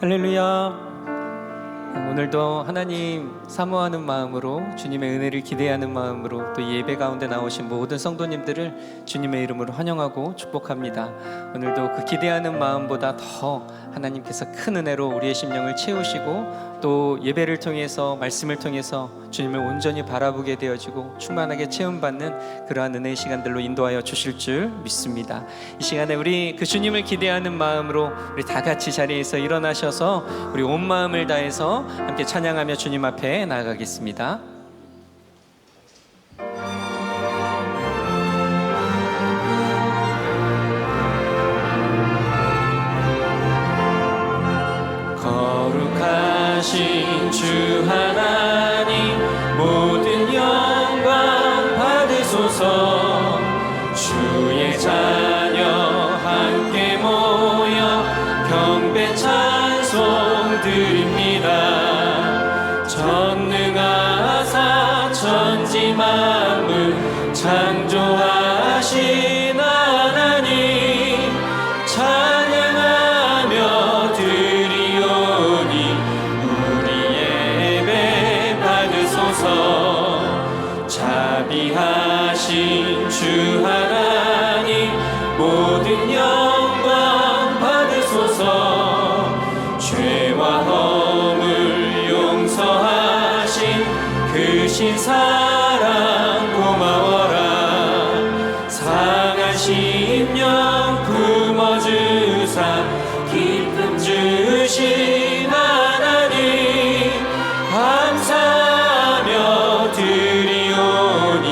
할렐루야. 오늘도 하나님 사모하는 마음으로, 주님의 은혜를 기대하는 마음으로 또 예배 가운데 나오신 모든 성도님들을 주님의 이름으로 환영하고 축복합니다. 오늘도 그 기대하는 마음보다 더 하나님께서 큰 은혜로 우리의 심령을 채우시고, 또 예배를 통해서, 말씀을 통해서 주님을 온전히 바라보게 되어지고 충만하게 체험받는 그러한 은혜의 시간들로 인도하여 주실 줄 믿습니다. 이 시간에 우리 그 주님을 기대하는 마음으로 우리 다 같이 자리에서 일어나셔서 우리 온 마음을 다해서 함께 찬양하며 주님 앞에 나아가겠습니다. 거룩하신 주 하나님, 모든 영광 받으소서. 주의 자녀 함께 모여 경배 찬송 드립니다. 전능하사 천지 만물 창조하신 하나님, 찬양하며 드리오니 우리 예배 받으소서. 자비하신 주 하나님, 모든 영광 받으소서. 죄와 허물 용서하신 그 신사랑 고마워라. 상한 심령 품어주사 기쁨 주신 하나님, 감사하며 드리오니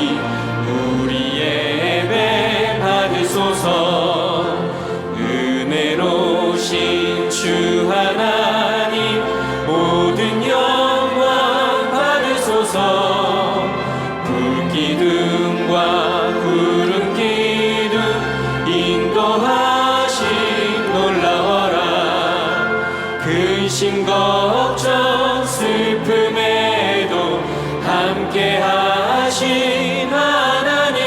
우리 예배 받으소서. 은혜로우신 주 하나님, 모든 영광 받으소서. 불기둥과 구름기둥 인도하신 놀라워라. 근심 걱정 슬픔에도 함께 하신 하나님,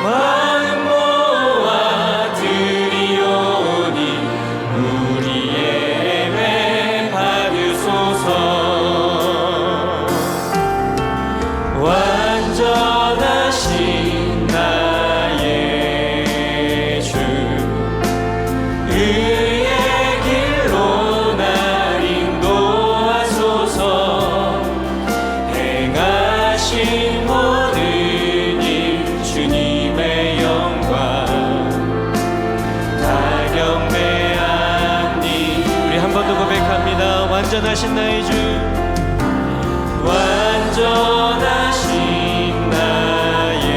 마음 모아 드리오니 우리 예배 받으소서. 완전하신 나의 주, 의의 길로 날 인도하소서. 행하신 모든 일 주님의 영광 다 경배하니. 우리 한 번 더 고백합니다. 완전하신 나의 주, 완전하신 나의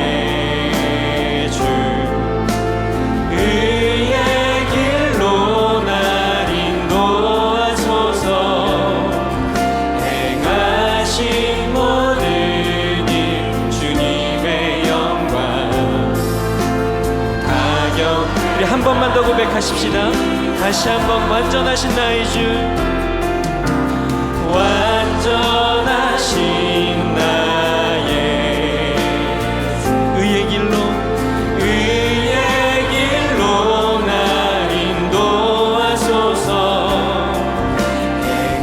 주, 의의 길로 날 인도하소서. 행하신 모든 일 주님의 영광 가격. 우리 한 번만 더 고백하십시다. 다시 한번. 완전하신 나의 주, 완전하신 나의 의의 길로, 의의 길로 날 인도하소서.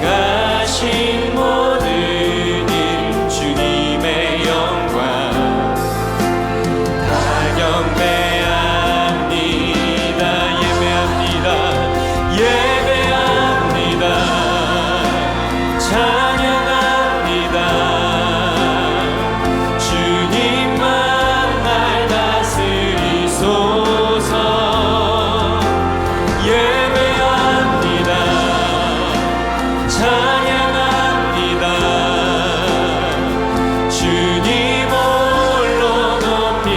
행하신 모든 일 주님의 영광 다 경배합니다. 예배합니다. 예배합니다. 찬양합니다. 주님만 날 다스리소서. 예배합니다. 찬양합니다. 주님 홀로 높임.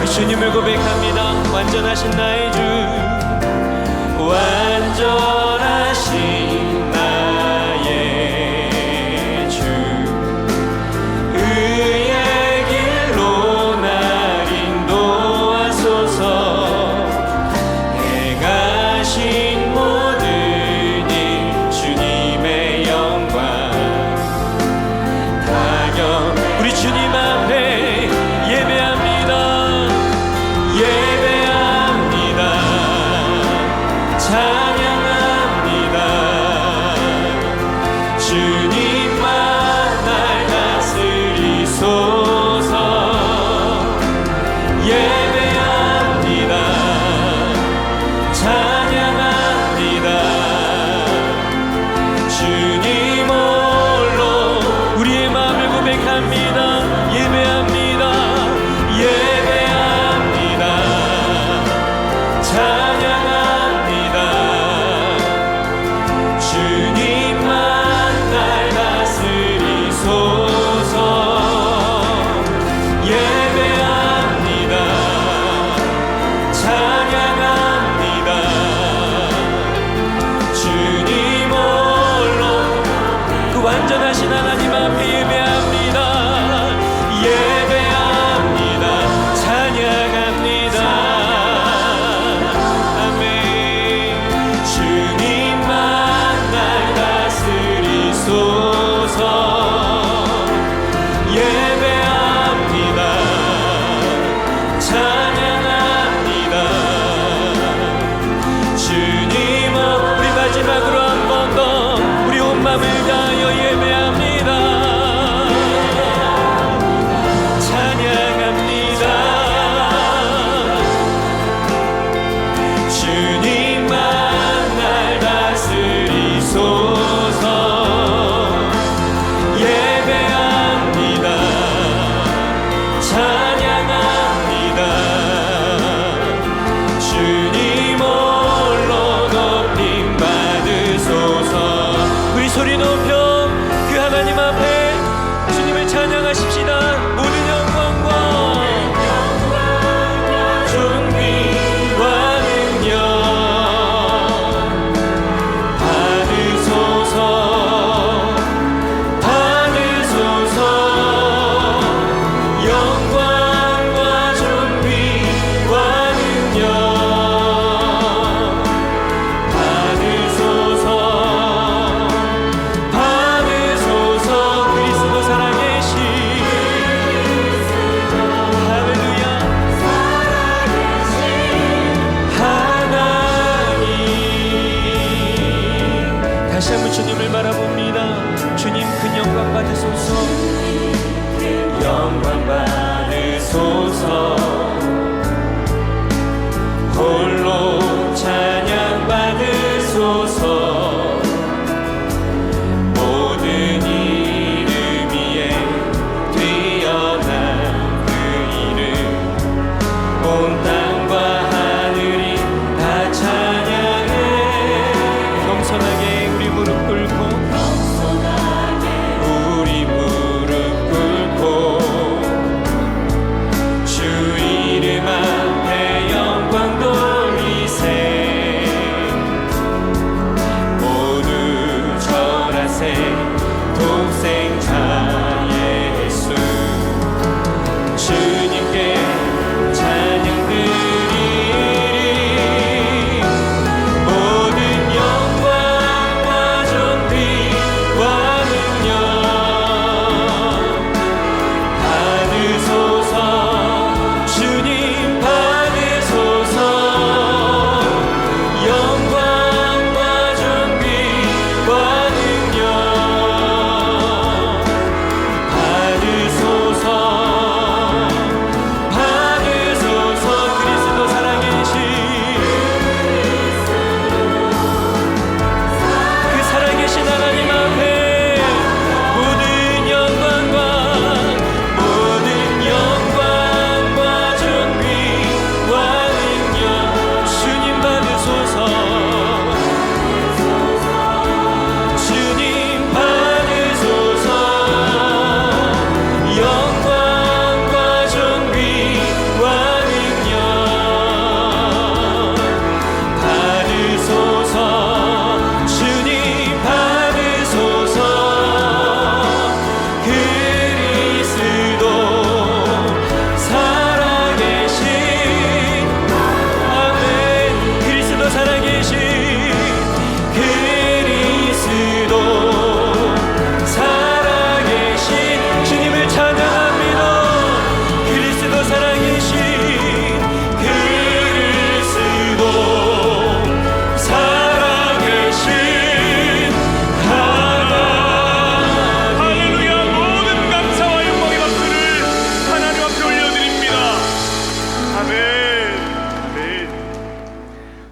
주님을 고백합니다. 완전하신 나의 주, 완전하신 나의 주, 의의 길로 날 인도하소서. 행하신 모든 일 주님의 영광 다 경. 우리 주님 앞에 예배합니다. 예배합니다. 찬양합니다.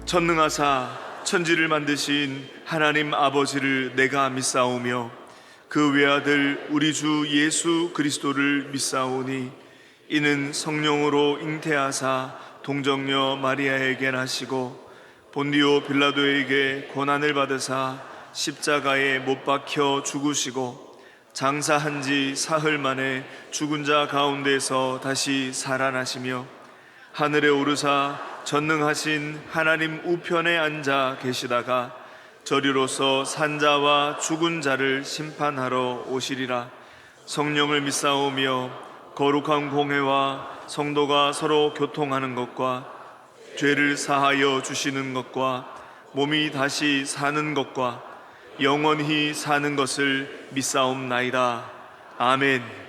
전능하사 천지를 만드신 하나님 아버지를 내가 믿사오며 그 외아들 우리 주 예수 그리스도를 믿사오니 이는 성령으로 잉태하사 동정녀 마리아에게 나시고 본디오 빌라도에게 고난을 받으사 십자가에 못 박혀 죽으시고 장사한 지 사흘 만에 죽은 자 가운데서 다시 살아나시며 하늘에 오르사 전능하신 하나님 우편에 앉아 계시다가 저리로서 산자와 죽은 자를 심판하러 오시리라. 성령을 믿사오며 거룩한 공회와 성도가 서로 교통하는 것과 죄를 사하여 주시는 것과 몸이 다시 사는 것과 영원히 사는 것을 믿사옵나이다. 아멘.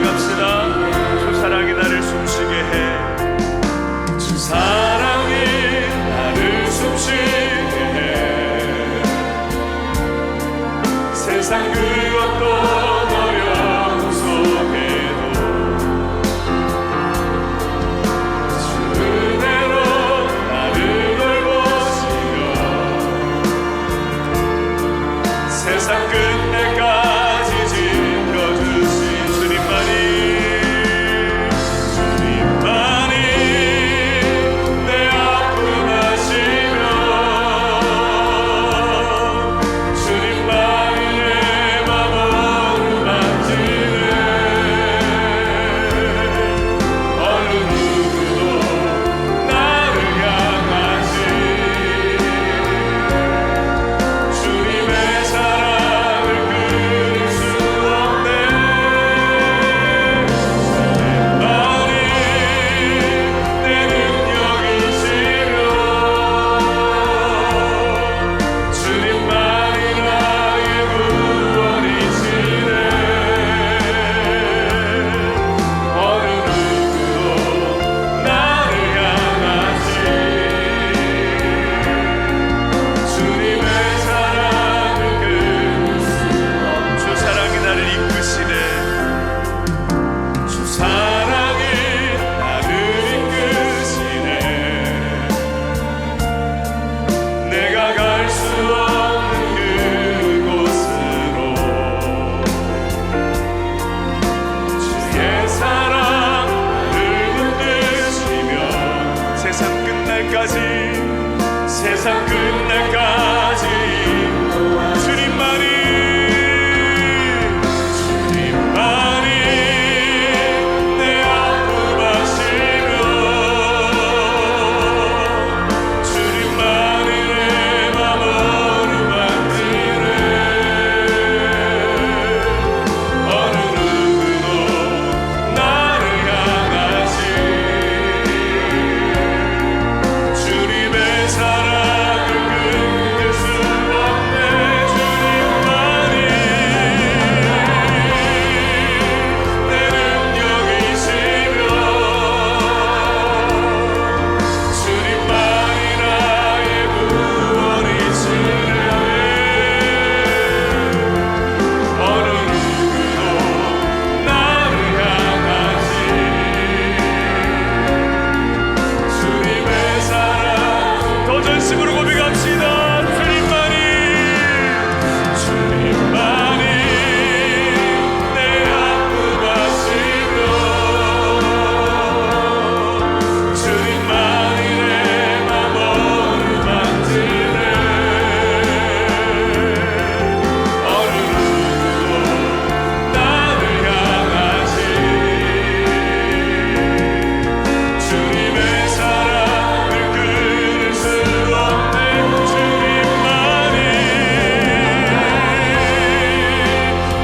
고백합시다. 주 사랑이 나를 숨쉬게 해. 주 사랑이 나를 숨쉬게 해. 세상 그 어떤 어려움 속에도 주 은혜로 나를 돌보시며 세상 끝날까지 지켜주신 주님만이 내 아픔 아시며 주님만이 내 맘을 만지네. 어느 누구도 나를 향하시 주님의 사랑을 끊을 수 없네. 주님만이 내 능력이시며 주님만이 나의 구원이시네. 어느 누구도 나를 향하시 주님의 사랑을 끊을 수 없네. 주 사랑이 나를 이끄시네. 주 사랑이 나를 이끄시네. 내가 갈 수 없는 그곳으로 주의 사랑 나를 붙드시며 세상 끝날까지 주님만이 내 아픔 아시며 주님만이 내 맘을 만지네. 어느 누구도 나를 향하시 주님의 사랑을 끊을 수 없네. 주님만이 내 능력이시며 주님만이 나의 구원이시네. 어느 누구도 나를 향하시 주님의 사랑 더 전심으로 고백합시다. 주님만이 내 아픔 아시며 주님만이 내 맘을 만지네. 어느 누구도 나를 향하시 주님의 사랑을 끊을 수 없네. 주님만이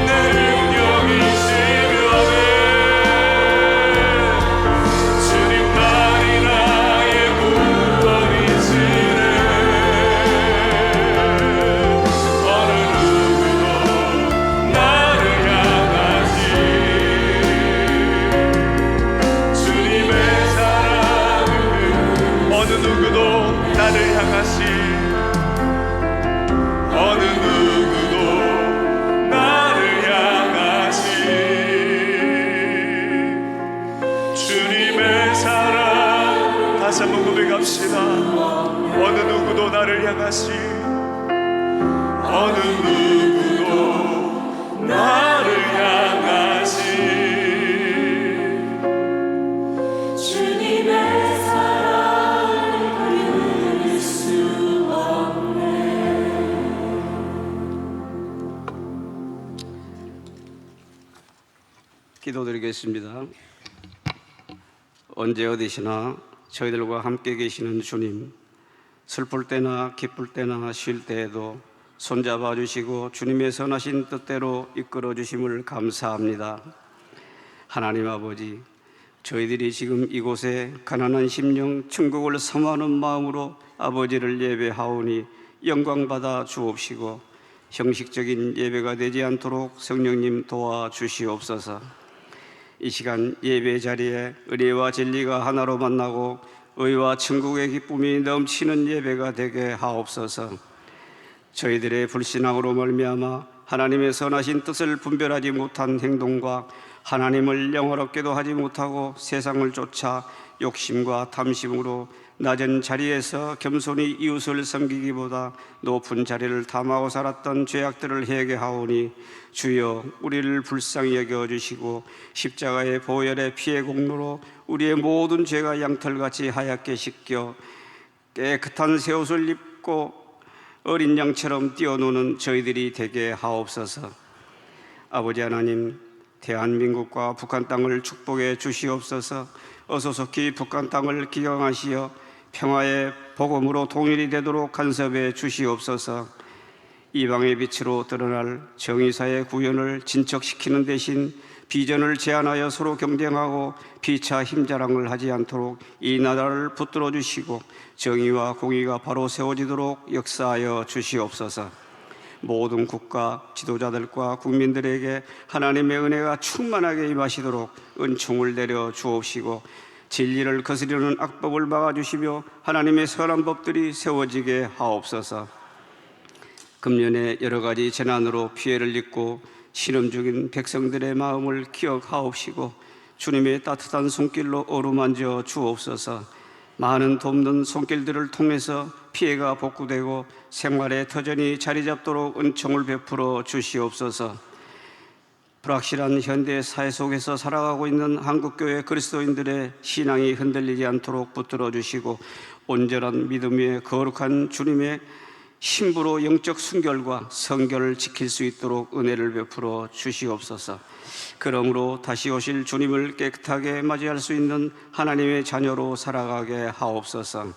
내 능력이시며 주님만이 나의 구원이시네. 어느 누구도 나를 향하시 주님의 사랑을 어느 누구도 나를 향하시 어느 누구도 나를 향하시 주님의 사랑 다시 한번 고백합시다. 어느 누구도 나를 향하시 어느 누구도 나를 향하시 주님의 사랑을 끊을 수 없네. 기도드리겠습니다. 언제 어디시나 저희들과 함께 계시는 주님, 슬플 때나 기쁠 때나 쉴 때에도 손잡아 주시고 주님의 선하신 뜻대로 이끌어 주심을 감사합니다. 하나님 아버지, 저희들이 지금 이곳에 가난한 심령 천국을 사모하는 마음으로 아버지를 예배하오니 영광받아 주옵시고 형식적인 예배가 되지 않도록 성령님 도와주시옵소서. 이 시간 예배 자리에 은혜와 진리가 하나로 만나고 의와 천국의 기쁨이 넘치는 예배가 되게 하옵소서. 저희들의 불신앙으로 말미암아 하나님의 선하신 뜻을 분별하지 못한 행동과 하나님을 영화롭게도 하지 못하고 세상을 쫓아 욕심과 탐심으로 낮은 자리에서 겸손히 이웃을 섬기기보다 높은 자리를 탐하고 살았던 죄악들을 회개하오니 주여 우리를 불쌍히 여겨주시고 십자가의 보혈의 피의 공로로 우리의 모든 죄가 양털같이 하얗게 씻겨 깨끗한 새 옷을 입고 어린 양처럼 뛰어노는 저희들이 되게 하옵소서. 아버지 하나님, 대한민국과 북한 땅을 축복해 주시옵소서. 어소속히 북한 땅을 기강하시어 평화의 복음으로 통일이 되도록 간섭해 주시옵소서. 이방의 빛으로 드러날 정의사의 구현을 진척시키는 대신 비전을 제안하여 서로 경쟁하고 피차 힘자랑을 하지 않도록 이 나라를 붙들어 주시고 정의와 공의가 바로 세워지도록 역사하여 주시옵소서. 모든 국가 지도자들과 국민들에게 하나님의 은혜가 충만하게 임하시도록 은총을 내려 주옵시고 진리를 거스르는 악법을 막아주시며 하나님의 선한 법들이 세워지게 하옵소서. 금년에 여러 가지 재난으로 피해를 입고 신음 중인 백성들의 마음을 기억하옵시고 주님의 따뜻한 손길로 어루만져 주옵소서. 많은 돕는 손길들을 통해서 피해가 복구되고 생활의 터전이 자리 잡도록 은총을 베풀어 주시옵소서. 불확실한 현대 사회 속에서 살아가고 있는 한국교회 그리스도인들의 신앙이 흔들리지 않도록 붙들어 주시고 온전한 믿음 위에 거룩한 주님의 신부로 영적 순결과 성결을 지킬 수 있도록 은혜를 베풀어 주시옵소서. 그러므로 다시 오실 주님을 깨끗하게 맞이할 수 있는 하나님의 자녀로 살아가게 하옵소서.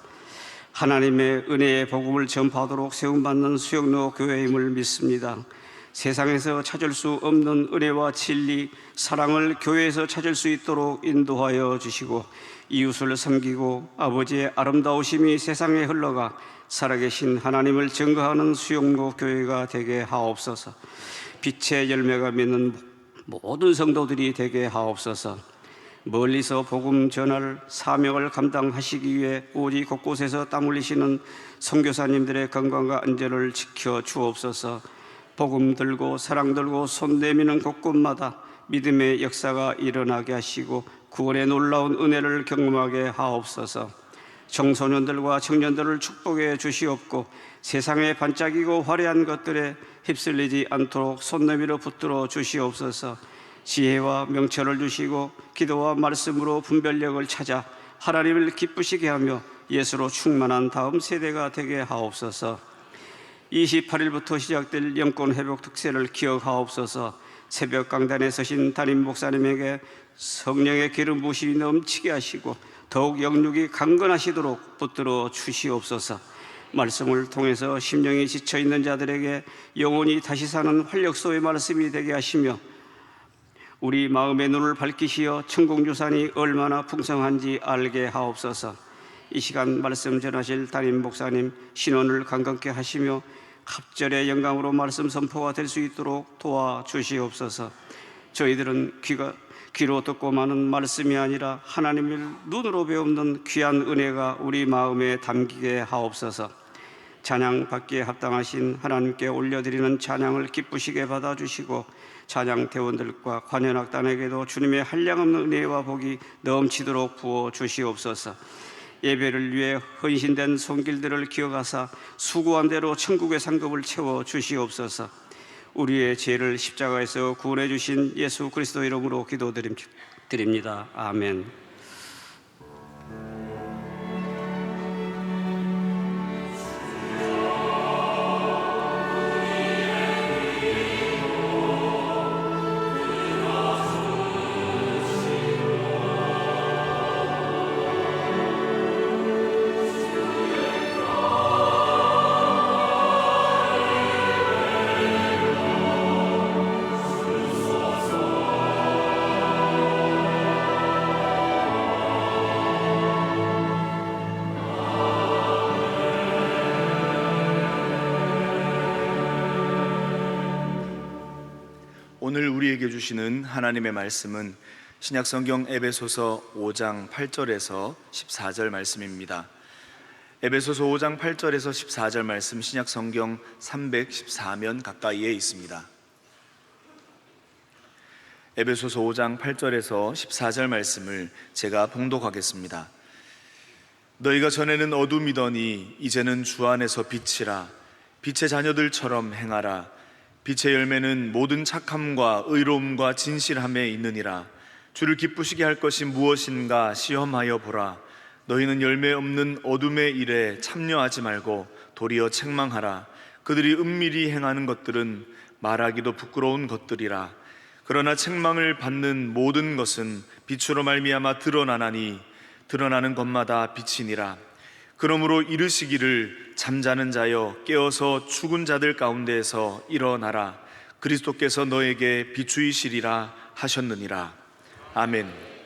하나님의 은혜의 복음을 전파하도록 세움받는 수영로 교회임을 믿습니다. 세상에서 찾을 수 없는 은혜와 진리, 사랑을 교회에서 찾을 수 있도록 인도하여 주시고 이웃을 섬기고 아버지의 아름다우심이 세상에 흘러가 살아계신 하나님을 증거하는 수용로 교회가 되게 하옵소서. 빛의 열매가 맺는 모든 성도들이 되게 하옵소서. 멀리서 복음 전할 사명을 감당하시기 위해 오직 곳곳에서 땀 흘리시는 선교사님들의 건강과 안전을 지켜 주옵소서. 복음 들고 사랑 들고 손 내미는 곳곳마다 믿음의 역사가 일어나게 하시고 구원의 놀라운 은혜를 경험하게 하옵소서. 청소년들과 청년들을 축복해 주시옵고 세상에 반짝이고 화려한 것들에 휩쓸리지 않도록 손 내밀어 붙들어 주시옵소서. 지혜와 명철을 주시고 기도와 말씀으로 분별력을 찾아 하나님을 기쁘시게 하며 예수로 충만한 다음 세대가 되게 하옵소서. 28일부터 시작될 영권 회복 특세를 기억하옵소서. 새벽 강단에 서신 담임 목사님에게 성령의 기름 부으심이 넘치게 하시고 더욱 영육이 강건하시도록 붙들어 주시옵소서. 말씀을 통해서 심령이 지쳐있는 자들에게 영혼이 다시 사는 활력소의 말씀이 되게 하시며 우리 마음의 눈을 밝히시어 천국유산이 얼마나 풍성한지 알게 하옵소서. 이 시간 말씀 전하실 담임 목사님 신원을 강건케 하시며 갑절의 영광으로 말씀 선포가 될 수 있도록 도와주시옵소서. 저희들은 귀로 듣고 마는 말씀이 아니라 하나님을 눈으로 배우는 귀한 은혜가 우리 마음에 담기게 하옵소서. 찬양 받기에 합당하신 하나님께 올려드리는 찬양을 기쁘시게 받아주시고 찬양 대원들과 관현악단에게도 주님의 한량없는 은혜와 복이 넘치도록 부어 주시옵소서. 예배를 위해 헌신된 손길들을 기억하사 수고한 대로 천국의 상급을 채워 주시옵소서. 우리의 죄를 십자가에서 구원해 주신 예수 그리스도 이름으로 기도드립니다. 아멘. 오늘 우리에게 주시는 하나님의 말씀은 신약성경 에베소서 5장 8절에서 14절 말씀입니다. 에베소서 5장 8절에서 14절 말씀, 신약성경 314면 가까이에 있습니다. 에베소서 5장 8절에서 14절 말씀을 제가 봉독하겠습니다. 너희가 전에는 어둠이더니 이제는 주 안에서 빛이라. 빛의 자녀들처럼 행하라. 빛의 열매는 모든 착함과 의로움과 진실함에 있느니라. 주를 기쁘시게 할 것이 무엇인가 시험하여 보라. 너희는 열매 없는 어둠의 일에 참여하지 말고 도리어 책망하라. 그들이 은밀히 행하는 것들은 말하기도 부끄러운 것들이라. 그러나 책망을 받는 모든 것은 빛으로 말미암아 드러나나니 드러나는 것마다 빛이니라. 그러므로 이르시기를 잠자는 자여 깨어서 죽은 자들 가운데에서 일어나라. 그리스도께서 너에게 비추이시리라 하셨느니라. 아멘.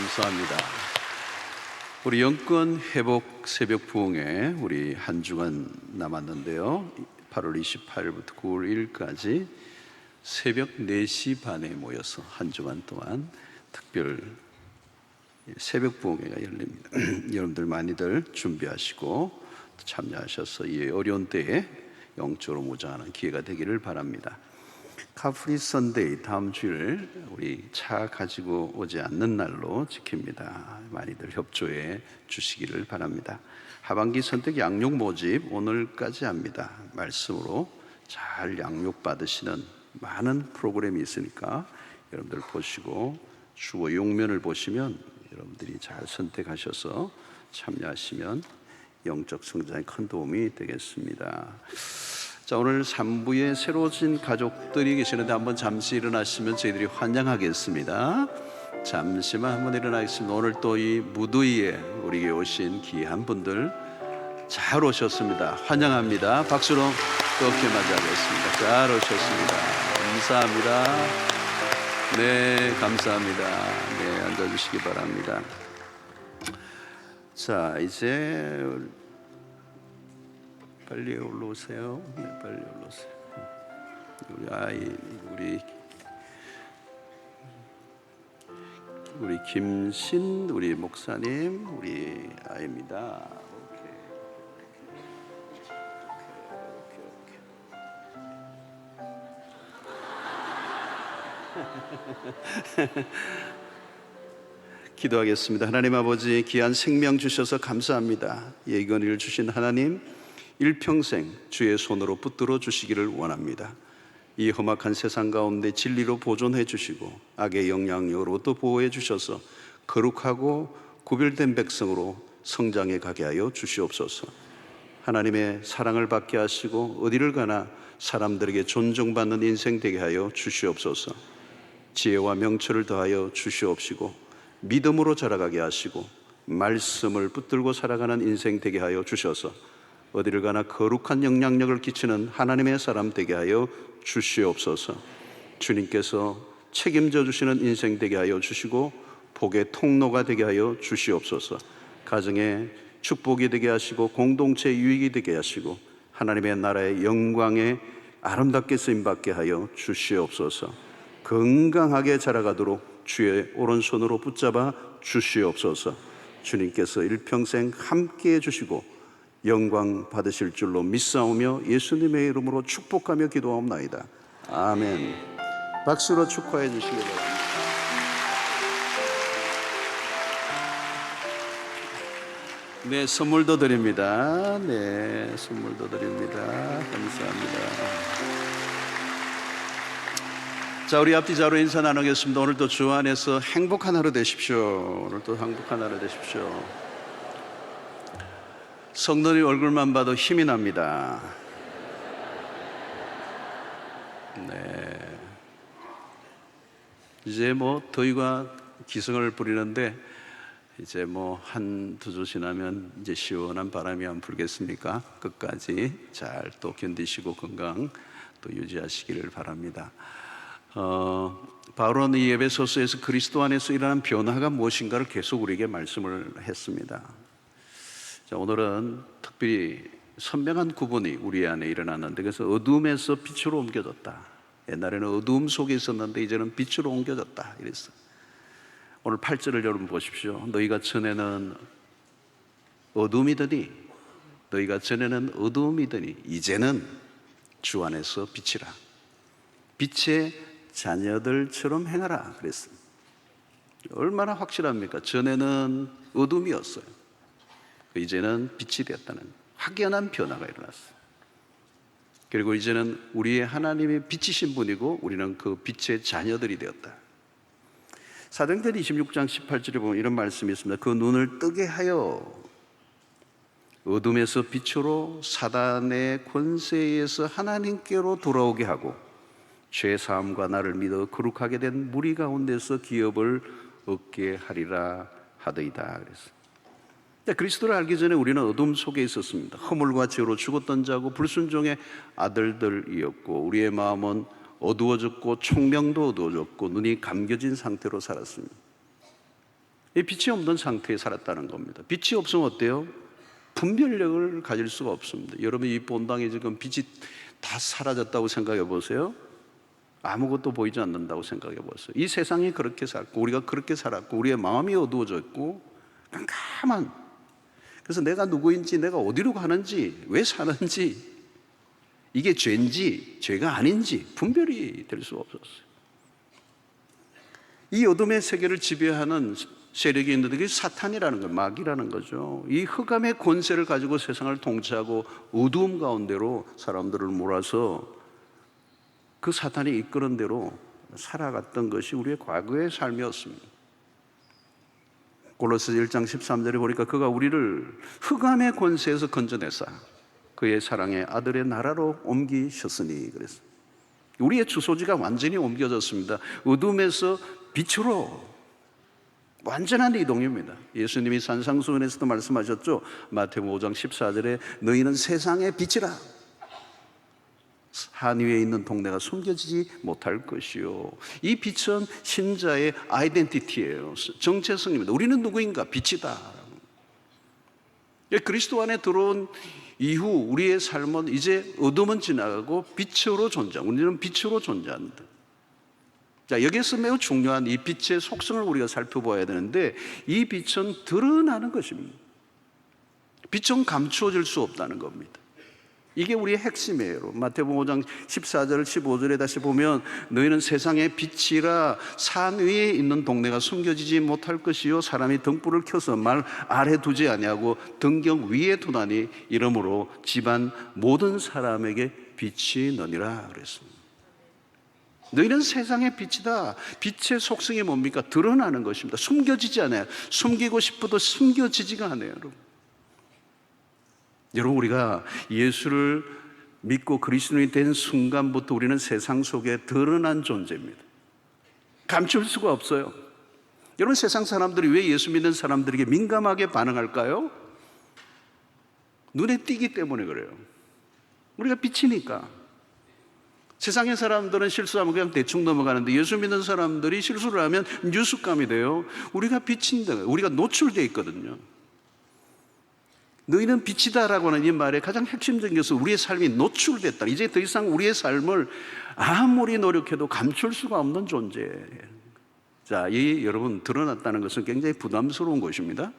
감사합니다. 우리 영권 회복 새벽 부흥회 우리 한 주간 남았는데요. 8월 28일부터 9월 1일까지 새벽 4시 반에 모여서 한 주간 동안 특별 새벽 부흥회가 열립니다. 여러분들 많이들 준비하시고 참여하셔서 이 어려운 때에 영적으로 무장하는 기회가 되기를 바랍니다. 카프리 선데이 다음 주일 우리 차 가지고 오지 않는 날로 지킵니다. 많이들 협조해 주시기를 바랍니다. 하반기 선택 양육 모집 오늘까지 합니다. 말씀으로 잘 양육 받으시는 많은 프로그램이 있으니까 여러분들 보시고 주어 용면을 보시면 여러분들이 잘 선택하셔서 참여하시면 영적 성장에 큰 도움이 되겠습니다. 자, 오늘 3부에 새로워진 가족들이 계시는데 한번 잠시 일어나시면 저희들이 환영하겠습니다. 잠시만 한번 일어나겠습니다. 오늘 또 이 무더위에 우리에게 오신 귀한 분들 잘 오셨습니다. 환영합니다. 박수로 뜨겁게 맞이하겠습니다. 잘 오셨습니다. 감사합니다. 네, 감사합니다. 네, 앉아주시기 바랍니다. 자, 이제 빨리 올라오세요. 네, 빨리 올라오세요. 우리 아이, 우리 김신 우리 목사님, 우리 아이입니다. 기도하겠습니다. 하나님 아버지, 귀한 생명 주셔서 감사합니다. 예견을 주신 하나님, 일평생 주의 손으로 붙들어 주시기를 원합니다. 이 험악한 세상 가운데 진리로 보존해 주시고 악의 영향력으로부터 보호해 주셔서 거룩하고 구별된 백성으로 성장해 가게 하여 주시옵소서. 하나님의 사랑을 받게 하시고 어디를 가나 사람들에게 존중받는 인생 되게 하여 주시옵소서. 지혜와 명철을 더하여 주시옵시고 믿음으로 자라가게 하시고 말씀을 붙들고 살아가는 인생 되게 하여 주셔서 어디를 가나 거룩한 영향력을 끼치는 하나님의 사람 되게 하여 주시옵소서. 주님께서 책임져 주시는 인생 되게 하여 주시고 복의 통로가 되게 하여 주시옵소서. 가정에 축복이 되게 하시고 공동체 유익이 되게 하시고 하나님의 나라의 영광에 아름답게 쓰임받게 하여 주시옵소서. 건강하게 자라가도록 주의 오른손으로 붙잡아 주시옵소서. 주님께서 일평생 함께해 주시고 영광 받으실 줄로 믿사오며 예수님의 이름으로 축복하며 기도하옵나이다. 아멘. 박수로 축하해 주시기 바랍니다. 네, 선물도 드립니다. 네, 선물도 드립니다. 감사합니다. 자, 우리 앞뒤자로 인사 나누겠습니다. 오늘도 주 안에서 행복한 하루 되십시오. 오늘도 행복한 하루 되십시오. 성도님 얼굴만 봐도 힘이 납니다. 네. 이제 뭐 더위가 기승을 부리는데 이제 뭐 한두 주 지나면 이제 시원한 바람이 안 불겠습니까? 끝까지 잘 또 견디시고 건강 또 유지하시기를 바랍니다. 바울은 이 에베소서에서 그리스도 안에서 일어난 변화가 무엇인가를 계속 우리에게 말씀을 했습니다. 자, 오늘은 특별히 선명한 구분이 우리 안에 일어났는데, 그래서 어둠에서 빛으로 옮겨졌다. 옛날에는 어둠 속에 있었는데 이제는 빛으로 옮겨졌다 이랬어요. 오늘 8절을 여러분 보십시오. 너희가 전에는 어둠이더니 이제는 주 안에서 빛이라. 빛의 자녀들처럼 행하라 그랬습니다. 얼마나 확실합니까? 전에는 어둠이었어요. 이제는 빛이 되었다는 확연한 변화가 일어났어요. 그리고 이제는 우리의 하나님이 빛이신 분이고 우리는 그 빛의 자녀들이 되었다. 사도행전 26장 18절에 보면 이런 말씀이 있습니다. 그 눈을 뜨게 하여 어둠에서 빛으로 사단의 권세에서 하나님께로 돌아오게 하고 죄 사함과 나를 믿어 거룩하게 된 무리 가운데서 기업을 얻게 하리라 하더이다 그랬어요. 그리스도를 알기 전에 우리는 어둠 속에 있었습니다. 허물과 죄로 죽었던 자고 불순종의 아들들이었고 우리의 마음은 어두워졌고 총명도 어두워졌고 눈이 감겨진 상태로 살았습니다. 이 빛이 없는 상태에 살았다는 겁니다. 빛이 없으면 어때요? 분별력을 가질 수가 없습니다. 여러분, 이 본당에 지금 빛이 다 사라졌다고 생각해 보세요. 아무것도 보이지 않는다고 생각해 보세요. 이 세상이 그렇게 살고 우리가 그렇게 살았고 우리의 마음이 어두워졌고 깜깜한, 그래서 내가 누구인지, 내가 어디로 가는지, 왜 사는지, 이게 죄인지 죄가 아닌지 분별이 될 수 없었어요. 이 어둠의 세계를 지배하는 세력이 있는데 그게 사탄이라는 거예요. 마귀라는 거죠. 이 흑암의 권세를 가지고 세상을 통치하고 어두움 가운데로 사람들을 몰아서 그 사탄이 이끄는 대로 살아갔던 것이 우리의 과거의 삶이었습니다. 골로새 1장 13절에 보니까 그가 우리를 흑암의 권세에서 건져내사 그의 사랑의 아들의 나라로 옮기셨으니 그랬어요. 우리의 주소지가 완전히 옮겨졌습니다. 어둠에서 빛으로 완전한 이동입니다. 예수님이 산상수훈에서도 말씀하셨죠. 마태복음 5장 14절에 너희는 세상의 빛이라. 산 위에 있는 동네가 숨겨지지 못할 것이요. 이 빛은 신자의 아이덴티티예요. 정체성입니다. 우리는 누구인가? 빛이다. 그리스도 안에 들어온 이후 우리의 삶은 이제 어둠은 지나가고 빛으로 존재하고 우리는 빛으로 존재한다. 자, 여기서 매우 중요한 이 빛의 속성을 우리가 살펴봐야 되는데 이 빛은 드러나는 것입니다. 빛은 감추어질 수 없다는 겁니다. 이게 우리의 핵심이에요. 마태복음 5장 14절 15절에 다시 보면 너희는 세상의 빛이라 산 위에 있는 동네가 숨겨지지 못할 것이요 사람이 등불을 켜서 말 아래 두지 아니하고 등경 위에 두나니 이러므로 집안 모든 사람에게 빛이 너니라 그랬습니다. 너희는 세상의 빛이다. 빛의 속성이 뭡니까? 드러나는 것입니다. 숨겨지지 않아요. 숨기고 싶어도 숨겨지지가 않아요. 여러분, 우리가 예수를 믿고 그리스도인이 된 순간부터 우리는 세상 속에 드러난 존재입니다. 감출 수가 없어요. 여러분, 세상 사람들이 왜 예수 믿는 사람들에게 민감하게 반응할까요? 눈에 띄기 때문에 그래요. 우리가 빛이니까. 세상의 사람들은 실수하면 그냥 대충 넘어가는데 예수 믿는 사람들이 실수를 하면 뉴스감이 돼요. 우리가 빛인데 우리가 노출되어 있거든요. 너희는 빛이다라고 하는 이 말의 가장 핵심적인 것은 우리의 삶이 노출됐다. 이제 더 이상 우리의 삶을 아무리 노력해도 감출 수가 없는 존재예요. 자, 이 여러분 드러났다는 것은 굉장히 부담스러운 것입니다.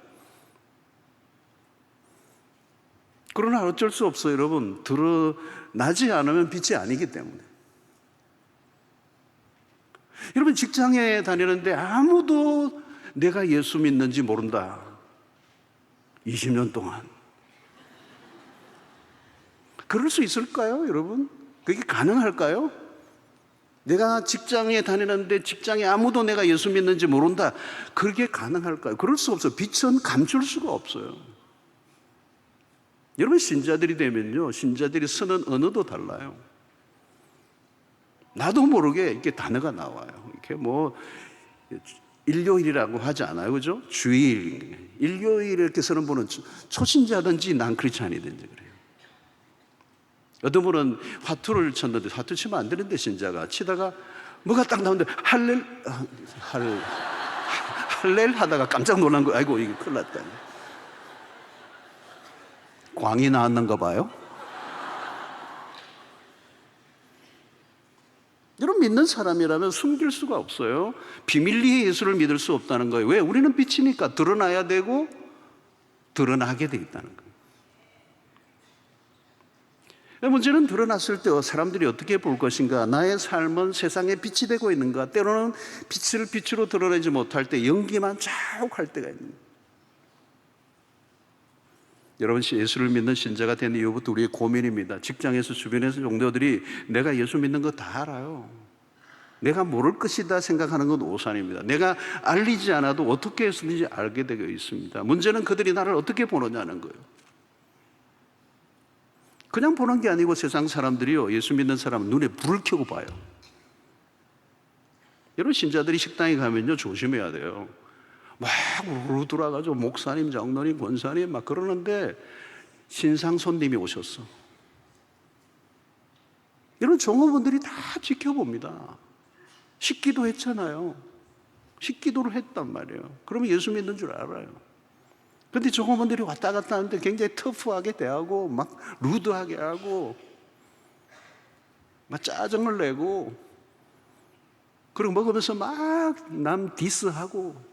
그러나 어쩔 수 없어요. 여러분, 드러나지 않으면 빛이 아니기 때문에. 여러분, 직장에 다니는데 아무도 내가 예수 믿는지 모른다. 20년 동안. 그럴 수 있을까요, 여러분? 그게 가능할까요? 내가 직장에 다니는데 직장에 아무도 내가 예수 믿는지 모른다. 그게 가능할까요? 그럴 수 없어요. 빛은 감출 수가 없어요. 여러분, 신자들이 되면요, 신자들이 쓰는 언어도 달라요. 나도 모르게 이렇게 단어가 나와요. 이렇게 뭐 일요일이라고 하지 않아요, 그죠? 주일, 일요일 이렇게 쓰는 분은 초신자든지 난 크리스찬이든지 그래요. 어떤 분은 화투를 쳤는데 화투 치면 안 되는데 신자가 치다가 뭐가 딱 나오는데 할렐 하다가 깜짝 놀란 거예요. 아이고, 이게 큰일 났다. 광이 나왔는가 봐요. 여러분, 믿는 사람이라면 숨길 수가 없어요. 비밀리에 예수를 믿을 수 없다는 거예요. 왜? 우리는 빛이니까 드러나야 되고 드러나게 돼 있다는 거예요. 문제는 드러났을 때 사람들이 어떻게 볼 것인가? 나의 삶은 세상에 빛이 되고 있는가? 때로는 빛을 빛으로 드러내지 못할 때 연기만 자욱할 때가 있는 거예요. 여러분, 예수를 믿는 신자가 된 이후부터 우리의 고민입니다. 직장에서 주변에서 종교들이 내가 예수 믿는 거 다 알아요. 내가 모를 것이다 생각하는 건 오산입니다. 내가 알리지 않아도 어떻게 했는지 알게 되어 있습니다. 문제는 그들이 나를 어떻게 보느냐는 거예요. 그냥 보는 게 아니고 세상 사람들이요, 예수 믿는 사람은 눈에 불을 켜고 봐요. 여러분, 신자들이 식당에 가면요 조심해야 돼요. 막 우르르 돌아가지고 목사님, 장로님, 권사님 막 그러는데 신상 손님이 오셨어. 이런 종업원들이 다 지켜봅니다. 식기도 했잖아요. 식기도를 했단 말이에요. 그러면 예수 믿는 줄 알아요. 근데 종업원들이 왔다 갔다 하는데 굉장히 터프하게 대하고 막 루드하게 하고 막 짜증을 내고 그리고 먹으면서 막 남 디스하고.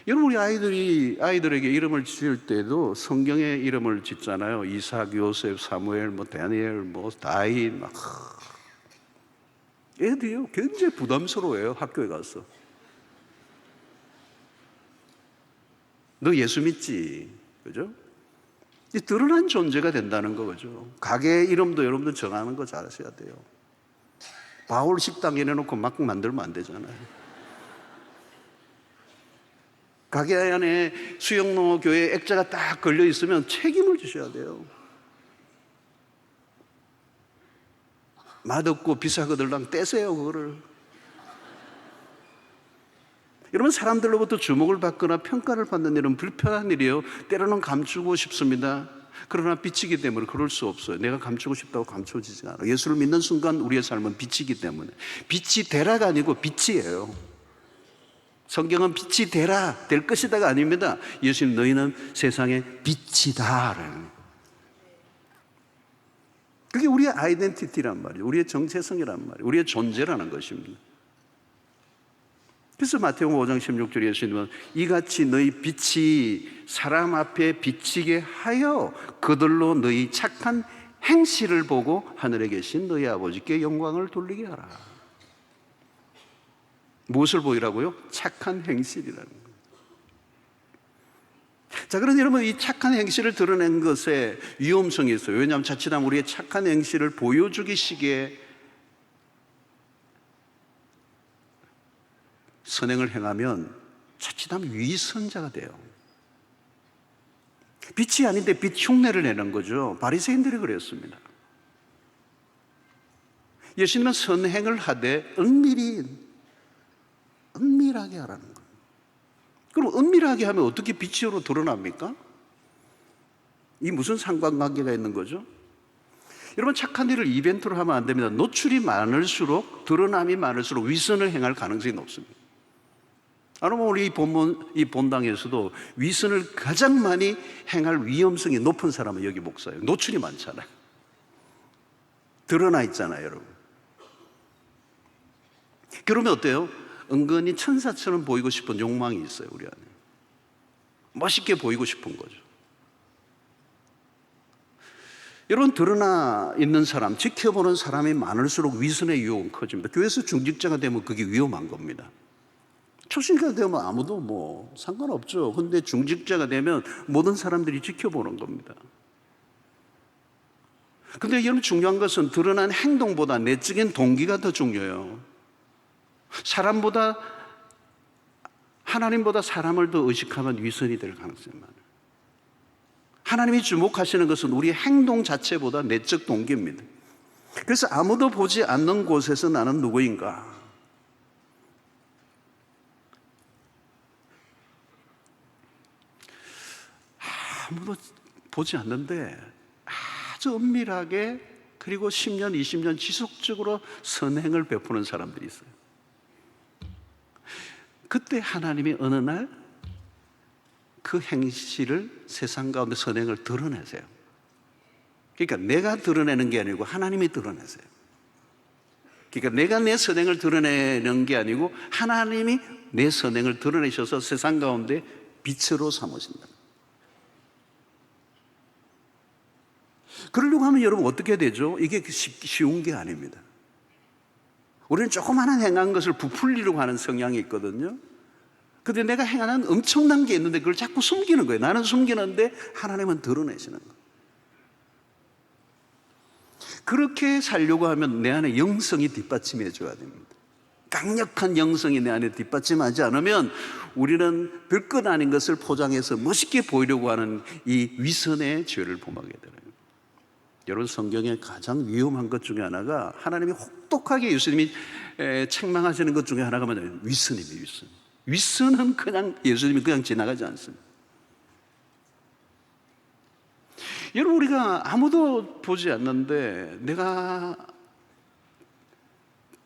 여러분, 우리 아이들에게 이름을 지을 때도 성경의 이름을 짓잖아요. 이삭, 요셉, 사무엘, 다니엘, 다윗 막. 애들이요 굉장히 부담스러워해요. 학교에 가서. 너 예수 믿지? 그죠? 드러난 존재가 된다는 거죠. 가게 이름도 여러분들 정하는 거 잘하셔야 돼요. 바울 식당 해놓고 막 만들면 안 되잖아요. 가게 안에 수영로 교회 액자가 딱 걸려 있으면 책임을 지셔야 돼요. 맛없고 비싸거들랑 떼세요, 그거를. 여러분, 사람들로부터 주목을 받거나 평가를 받는 일은 불편한 일이에요. 때로는 감추고 싶습니다. 그러나 비치기 때문에 그럴 수 없어요. 내가 감추고 싶다고 감춰지지 않아. 예수를 믿는 순간 우리의 삶은 빛이기 때문에. 빛이 되라가 아니고 빛이에요. 성경은 빛이 되라, 될 것이다가 아닙니다. 예수님, 너희는 세상의 빛이다. 그게 우리의 아이덴티티란 말이에요. 우리의 정체성이란 말이에요. 우리의 존재라는 것입니다. 그래서 마태복음 5장 16절에 예수님은 이같이 너희 빛이 사람 앞에 비치게 하여 그들로 너희 착한 행실을 보고 하늘에 계신 너희 아버지께 영광을 돌리게 하라. 무엇을 보이라고요? 착한 행실이라는 거예요. 자, 그런데 여러분, 이 착한 행실을 드러낸 것에 위험성이 있어요. 왜냐하면 자칫하면 우리의 착한 행실을 보여주기식의 선행을 행하면 자칫하면 위선자가 돼요. 빛이 아닌데 빛 흉내를 내는 거죠. 바리새인들이 그랬습니다. 예수님은 선행을 하되 은밀하게 하라는 거예요. 그럼 은밀하게 하면 어떻게 빛으로 드러납니까? 이 무슨 상관관계가 있는 거죠? 여러분, 착한 일을 이벤트로 하면 안 됩니다. 노출이 많을수록, 드러남이 많을수록 위선을 행할 가능성이 높습니다. 여러분, 우리 이 본당에서도 위선을 가장 많이 행할 위험성이 높은 사람은 여기 목사예요. 노출이 많잖아요. 드러나 있잖아요, 여러분. 그러면 어때요? 은근히 천사처럼 보이고 싶은 욕망이 있어요, 우리 안에. 멋있게 보이고 싶은 거죠. 여러분, 드러나 있는 사람, 지켜보는 사람이 많을수록 위선의 유혹은 커집니다. 교회에서 중직자가 되면 그게 위험한 겁니다. 초신자가 되면 아무도 상관없죠. 근데 중직자가 되면 모든 사람들이 지켜보는 겁니다. 근데 여러분, 중요한 것은 드러난 행동보다 내적인 동기가 더 중요해요. 하나님보다 사람을 더 의식하면 위선이 될 가능성이 많아요. 하나님이 주목하시는 것은 우리의 행동 자체보다 내적 동기입니다. 그래서 아무도 보지 않는 곳에서 나는 누구인가? 아무도 보지 않는데 아주 은밀하게, 그리고 10년, 20년 지속적으로 선행을 베푸는 사람들이 있어요. 그때 하나님이 어느 날 그 행실을 세상 가운데 선행을 드러내세요. 그러니까 내가 드러내는 게 아니고 하나님이 드러내세요. 그러니까 내가 내 선행을 드러내는 게 아니고 하나님이 내 선행을 드러내셔서 세상 가운데 빛으로 삼으신다. 그러려고 하면 여러분 어떻게 되죠? 이게 쉬운 게 아닙니다. 우리는 조그마한 행한 것을 부풀리려고 하는 성향이 있거든요. 근데 내가 행하는 엄청난 게 있는데 그걸 자꾸 숨기는 거예요. 나는 숨기는데 하나님은 드러내시는 거예요. 그렇게 살려고 하면 내 안에 영성이 뒷받침해 줘야 됩니다. 강력한 영성이 내 안에 뒷받침하지 않으면 우리는 별것 아닌 것을 포장해서 멋있게 보이려고 하는 이 위선의 죄를 범하게 되는 거예요. 여러분, 성경의 가장 위험한 것 중에 하나가, 하나님이 혹독하게 예수님이 책망하시는 것 중에 하나가 뭐냐면 위선입니다. 위선은 그냥 예수님이 그냥 지나가지 않습니다. 여러분, 우리가 아무도 보지 않는데 내가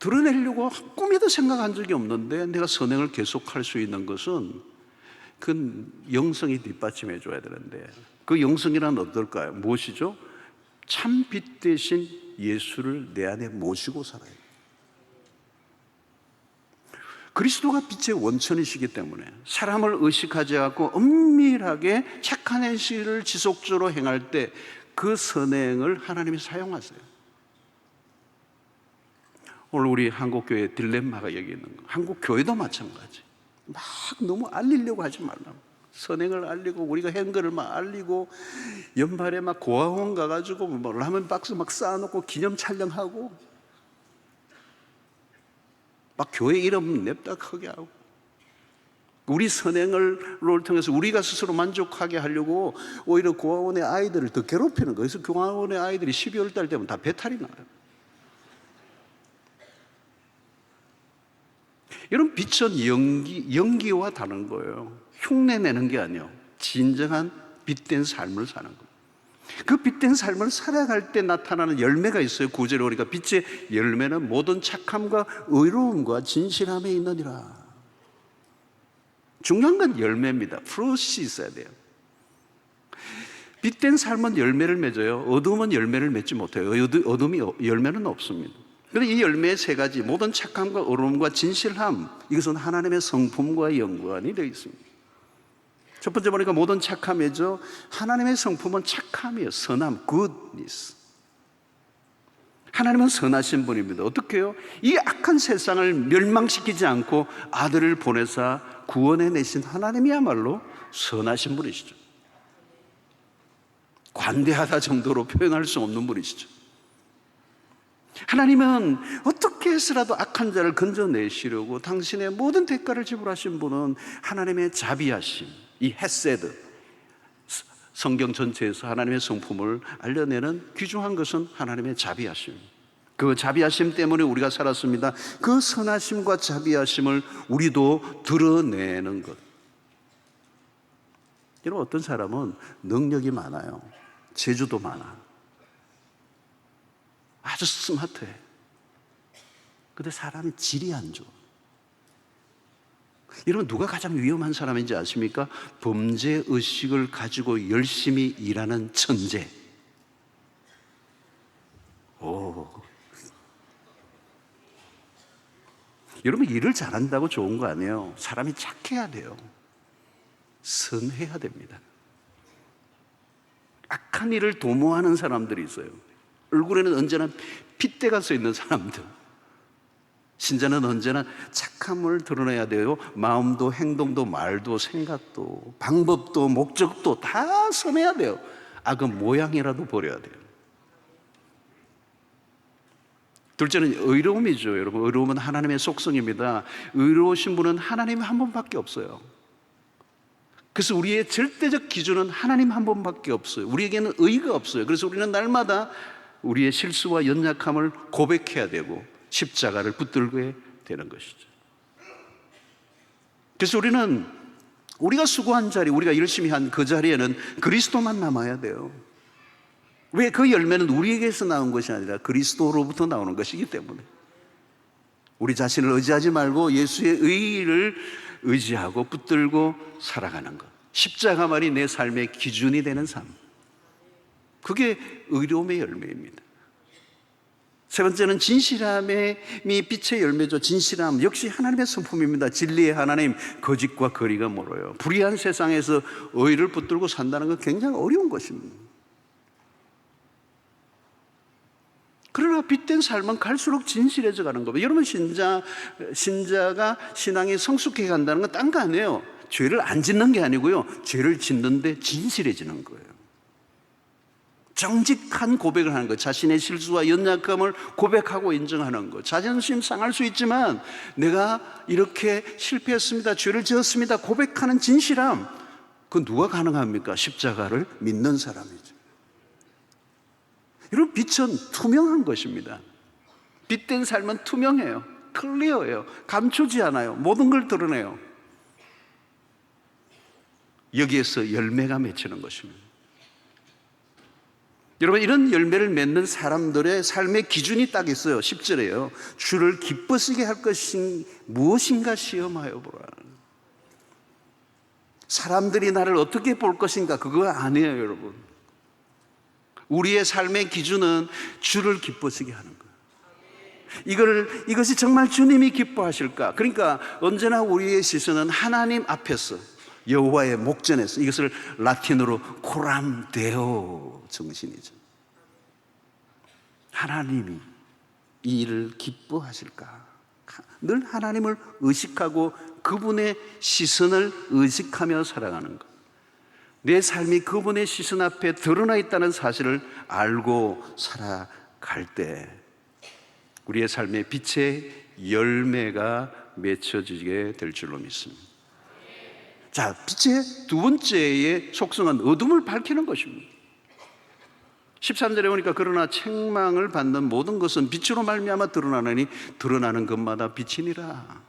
드러내려고 꿈에도 생각한 적이 없는데 내가 선행을 계속할 수 있는 것은 그 영성이 뒷받침해 줘야 되는데, 그 영성이란 어떨까요? 무엇이죠? 참 빛 대신 예수를 내 안에 모시고 살아요. 그리스도가 빛의 원천이시기 때문에 사람을 의식하지 않고 엄밀하게 착한 행실을 지속적으로 행할 때 그 선행을 하나님이 사용하세요. 오늘 우리 한국교회 딜레마가 여기 있는 거. 한국교회도 마찬가지. 막 너무 알리려고 하지 말라고. 선행을 알리고 우리가 한 거를 막 알리고, 연말에 막 고아원 가가지고 뭐 라면 박스 막 쌓아놓고 기념 촬영하고, 막 교회 이름 냅다 크게 하고, 우리 선행을 통해서 우리가 스스로 만족하게 하려고 오히려 고아원의 아이들을 더 괴롭히는 거예요. 그래서 고아원의 아이들이 12월 달 되면 다 배탈이 나요. 이런 빛은 연기와 다른 거예요. 흉내 내는 게 아니에요. 진정한 빛된 삶을 사는 거예요. 그 빛된 삶을 살아갈 때 나타나는 열매가 있어요. 9절에 보니까 빛의 열매는 모든 착함과 의로움과 진실함에 있느니라. 중요한 건 열매입니다. 프루트이 있어야 돼요. 빛된 삶은 열매를 맺어요. 어둠은 열매를 맺지 못해요. 어둠이 열매는 없습니다. 그런데 이 열매의 세 가지, 모든 착함과 의로움과 진실함, 이것은 하나님의 성품과 연관이 되어 있습니다. 첫 번째 보니까 모든 착함이죠. 하나님의 성품은 착함이에요. 선함, goodness. 하나님은 선하신 분입니다. 어떻게 해요? 이 악한 세상을 멸망시키지 않고 아들을 보내사 구원해 내신 하나님이야말로 선하신 분이시죠. 관대하다 정도로 표현할 수 없는 분이시죠. 하나님은 어떻게 해서라도 악한 자를 건져내시려고 당신의 모든 대가를 지불하신 분은 하나님의 자비하심, 이 헤세드, 성경 전체에서 하나님의 성품을 알려내는 귀중한 것은 하나님의 자비하심. 그 자비하심 때문에 우리가 살았습니다. 그 선하심과 자비하심을 우리도 드러내는 것. 여러분, 어떤 사람은 능력이 많아요. 재주도 많아. 아주 스마트해. 근데 사람이 질이 안 좋아. 여러분, 누가 가장 위험한 사람인지 아십니까? 범죄 의식을 가지고 열심히 일하는 천재. 여러분, 일을 잘한다고 좋은 거 아니에요. 사람이 착해야 돼요. 선해야 됩니다. 악한 일을 도모하는 사람들이 있어요. 얼굴에는 언제나 핏대가 써 있는 사람들. 신자는 언제나 착함을 드러내야 돼요. 마음도 행동도 말도 생각도 방법도 목적도 다 선해야 돼요. 악은 모양이라도 버려야 돼요. 둘째는 의로움이죠. 여러분, 의로움은 하나님의 속성입니다. 의로우신 분은 하나님 한 분밖에 없어요. 그래서 우리의 절대적 기준은 하나님 한 분밖에 없어요. 우리에게는 의의가 없어요. 그래서 우리는 날마다 우리의 실수와 연약함을 고백해야 되고 십자가를 붙들게 되는 것이죠. 그래서 우리가 수고한 자리, 우리가 열심히 한 그 자리에는 그리스도만 남아야 돼요. 왜? 그 열매는 우리에게서 나온 것이 아니라 그리스도로부터 나오는 것이기 때문에 우리 자신을 의지하지 말고 예수의 의의를 의지하고 붙들고 살아가는 것. 십자가만이 내 삶의 기준이 되는 삶. 그게 의로움의 열매입니다. 세 번째는 진실함이 빛의 열매죠. 진실함 역시 하나님의 성품입니다. 진리의 하나님, 거짓과 거리가 멀어요. 불의한 세상에서 의를 붙들고 산다는 건 굉장히 어려운 것입니다. 그러나 빛된 삶은 갈수록 진실해져 가는 겁니다. 여러분, 신자가 신앙이 성숙해 간다는 건 딴 거 아니에요. 죄를 안 짓는 게 아니고요. 죄를 짓는데 진실해지는 거예요. 정직한 고백을 하는 것, 자신의 실수와 연약함을 고백하고 인정하는 것. 자존심 상할 수 있지만 내가 이렇게 실패했습니다, 죄를 지었습니다 고백하는 진실함, 그건 누가 가능합니까? 십자가를 믿는 사람이죠. 여러분, 빛은 투명한 것입니다. 빛된 삶은 투명해요. 클리어해요. 감추지 않아요. 모든 걸 드러내요. 여기에서 열매가 맺히는 것입니다. 여러분, 이런 열매를 맺는 사람들의 삶의 기준이 딱 있어요. 10절에요. 주를 기쁘시게 할 것이 무엇인가 시험하여 보라. 사람들이 나를 어떻게 볼 것인가, 그거 아니에요, 여러분. 우리의 삶의 기준은 주를 기쁘시게 하는 거예요. 이것이 정말 주님이 기뻐하실까? 그러니까 언제나 우리의 시선은 하나님 앞에서, 여호와의 목전에서, 이것을 라틴어로 코람 데오 정신이죠. 하나님이 이 일을 기뻐하실까? 늘 하나님을 의식하고 그분의 시선을 의식하며 살아가는 것. 내 삶이 그분의 시선 앞에 드러나 있다는 사실을 알고 살아갈 때 우리의 삶의 빛의 열매가 맺혀지게 될 줄로 믿습니다. 자, 빛의 두 번째의 속성은 어둠을 밝히는 것입니다. 13절에 보니까 그러나 책망을 받는 모든 것은 빛으로 말미암아 드러나느니 드러나는 것마다 빛이니라.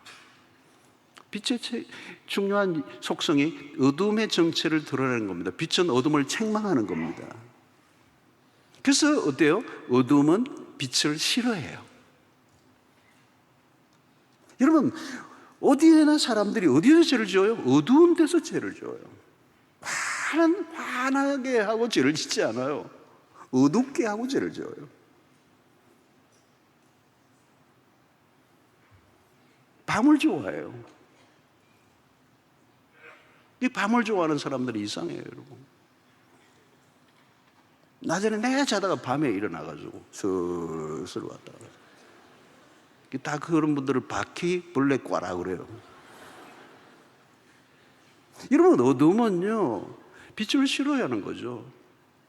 빛의 중요한 속성이 어둠의 정체를 드러내는 겁니다. 빛은 어둠을 책망하는 겁니다. 그래서 어때요? 어둠은 빛을 싫어해요. 여러분, 어디에나 사람들이 어디에서 죄를 지어요? 어두운 데서 죄를 지어요. 환하게 하고 죄를 짓지 않아요. 어둡게 하고 죄를 지어요. 밤을 좋아해요. 이 밤을 좋아하는 사람들이 이상해요, 여러분. 낮에는 내가 자다가 밤에 일어나가지고 슬슬 왔다 갔다. 다 그런 분들을 바퀴 벌레과라 그래요. 여러분, 어둠은요 빛을 싫어하는 거죠.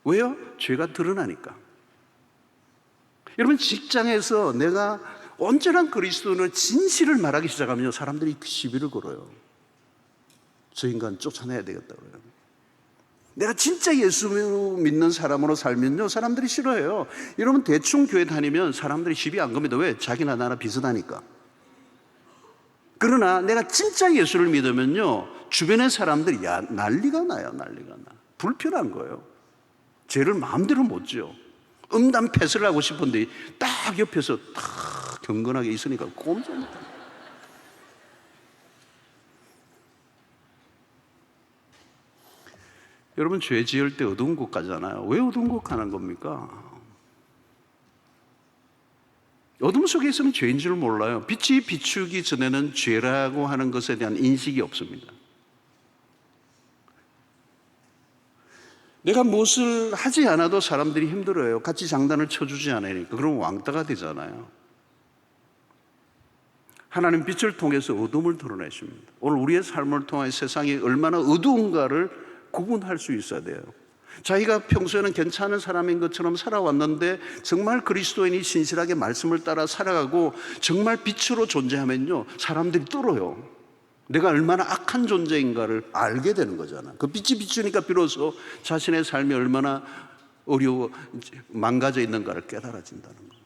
왜요? 죄가 드러나니까. 여러분, 직장에서 내가 온전한 그리스도인의 진실을 말하기 시작하면요 사람들이 시비를 걸어요. 저 인간 쫓아내야 되겠다 그래요. 내가 진짜 예수 믿는 사람으로 살면요 사람들이 싫어해요. 여러분, 대충 교회 다니면 사람들이 시비 안 겁니다. 왜? 자기나 나나 비슷하니까. 그러나 내가 진짜 예수를 믿으면요 주변의 사람들이 난리가 나요. 난리가 나. 불편한 거예요. 죄를 마음대로 못 지어. 음담 패스를 하고 싶은데 딱 옆에서 딱 경건하게 있으니까 꼼짝 못해요. 여러분, 죄 지을 때 어두운 곳 가잖아요. 왜 어두운 곳 가는 겁니까? 어둠 속에 있으면 죄인 줄 몰라요. 빛이 비추기 전에는 죄라고 하는 것에 대한 인식이 없습니다. 내가 무엇을 하지 않아도 사람들이 힘들어요. 같이 장단을 쳐주지 않으니까. 그럼 왕따가 되잖아요. 하나님 빛을 통해서 어둠을 드러내십니다. 오늘 우리의 삶을 통해 세상이 얼마나 어두운가를 구분할 수 있어야 돼요. 자기가 평소에는 괜찮은 사람인 것처럼 살아왔는데 정말 그리스도인이 신실하게 말씀을 따라 살아가고 정말 빛으로 존재하면요 사람들이 떨어요. 내가 얼마나 악한 존재인가를 알게 되는 거잖아. 그 빛이 비추니까 비로소 자신의 삶이 얼마나 어려워 망가져 있는가를 깨달아진다는 거예요.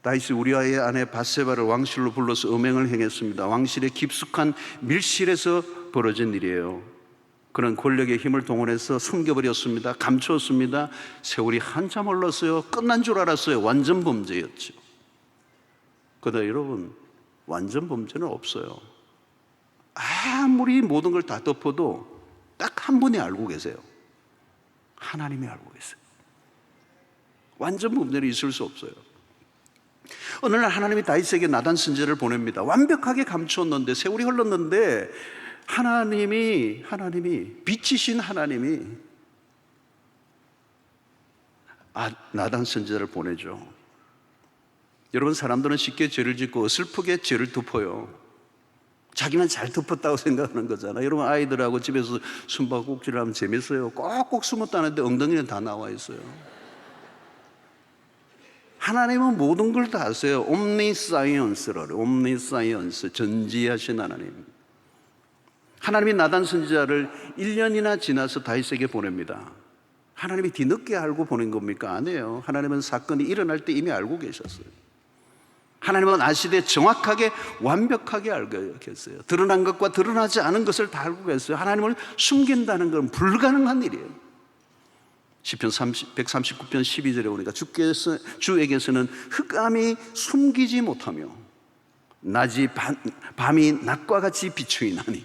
다윗이 우리아의 아내 밧세바를 왕실로 불러서 음행을 행했습니다. 왕실의 깊숙한 밀실에서 벌어진 일이에요. 그는 권력의 힘을 동원해서 숨겨버렸습니다. 감추었습니다. 세월이 한참 흘렀어요. 끝난 줄 알았어요. 완전 범죄였죠. 그러나 여러분, 완전 범죄는 없어요. 아무리 모든 걸 다 덮어도 딱 한 분이 알고 계세요. 하나님이 알고 계세요. 완전 범죄는 있을 수 없어요. 어느 날 하나님이 다윗에게 나단 선지자를 보냅니다. 완벽하게 감추었는데 세월이 흘렀는데 하나님이 빛이신 하나님이 나단 선지자를 보내죠. 여러분, 사람들은 쉽게 죄를 짓고 어설프게 죄를 덮어요. 자기는 잘 덮었다고 생각하는 거잖아. 여러분, 아이들하고 집에서 숨바꼭질을 하면 재밌어요. 꼭꼭 숨었다는데 엉덩이는 다 나와 있어요. 하나님은 모든 걸 다 아세요. 옴니사이언스라고. 옴니사이언스, 전지하신 하나님. 하나님이 나단 선지자를 1년이나 지나서 다윗에게 보냅니다. 하나님이 뒤늦게 알고 보낸 겁니까? 아니에요. 하나님은 사건이 일어날 때 이미 알고 계셨어요. 하나님은 아시되 정확하게 완벽하게 알고 계세요. 드러난 것과 드러나지 않은 것을 다 알고 계세요. 하나님을 숨긴다는 건 불가능한 일이에요. 시편 139편 12절에 보니까 주에게서는 흑암이 숨기지 못하며 밤이 낮과 같이 비추이나니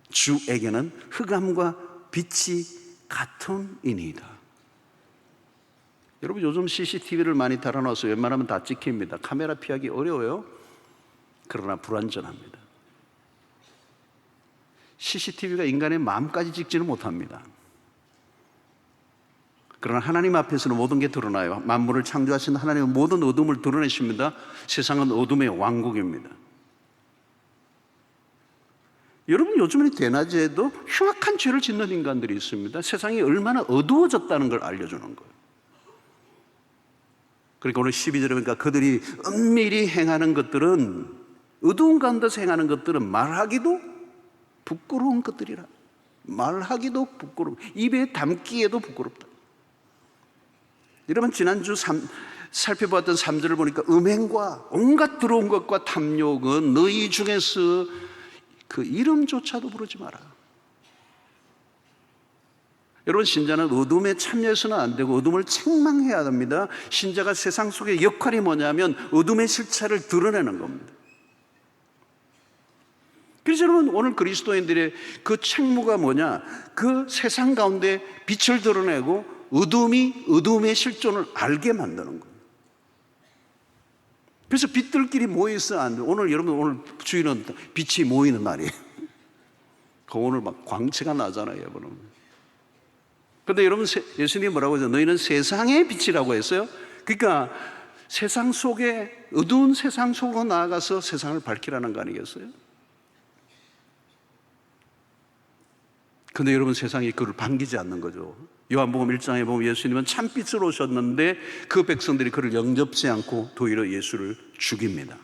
주에게는 흑암과 빛이 같음이니이다. 여러분, 요즘 CCTV를 많이 달아놔서 웬만하면 다 찍힙니다. 카메라 피하기 어려워요. 그러나 불완전합니다. CCTV가 인간의 마음까지 찍지는 못합니다. 그러나 하나님 앞에서는 모든 게 드러나요. 만물을 창조하신 하나님은 모든 어둠을 드러내십니다. 세상은 어둠의 왕국입니다. 여러분, 요즘은 대낮에도 흉악한 죄를 짓는 인간들이 있습니다. 세상이 얼마나 어두워졌다는 걸 알려주는 거예요. 그러니까 오늘 12절에 보니까 그들이 은밀히 행하는 것들은, 어두운 가운데서 행하는 것들은 말하기도 부끄러운 것들이라. 말하기도 부끄러워, 입에 담기에도 부끄럽다. 여러분, 지난주 살펴보았던 3절을 보니까 음행과 온갖 더러운 것과 탐욕은 너희 중에서 그 이름조차도 부르지 마라. 여러분, 신자는 어둠에 참여해서는 안 되고 어둠을 책망해야 합니다. 신자가 세상 속의 역할이 뭐냐면 어둠의 실체를 드러내는 겁니다. 그래서 여러분, 오늘 그리스도인들의 그 책무가 뭐냐? 그 세상 가운데 빛을 드러내고 어둠이 어둠의 실존을 알게 만드는 거예요. 그래서 빛들끼리 모여서 안 돼. 오늘 여러분, 오늘 주일은 빛이 모이는 날이에요. 오늘 막 광채가 나잖아요, 여러분. 그런데 여러분, 예수님이 뭐라고 하죠? 너희는 세상의 빛이라고 했어요. 그러니까 세상 속에, 어두운 세상 속으로 나아가서 세상을 밝히라는 거 아니겠어요? 근데 여러분, 세상이 그를 반기지 않는 거죠. 요한복음 1장에 보면 예수님은 참빛으로 오셨는데 그 백성들이 그를 영접지 않고 도리어 예수를 죽입니다.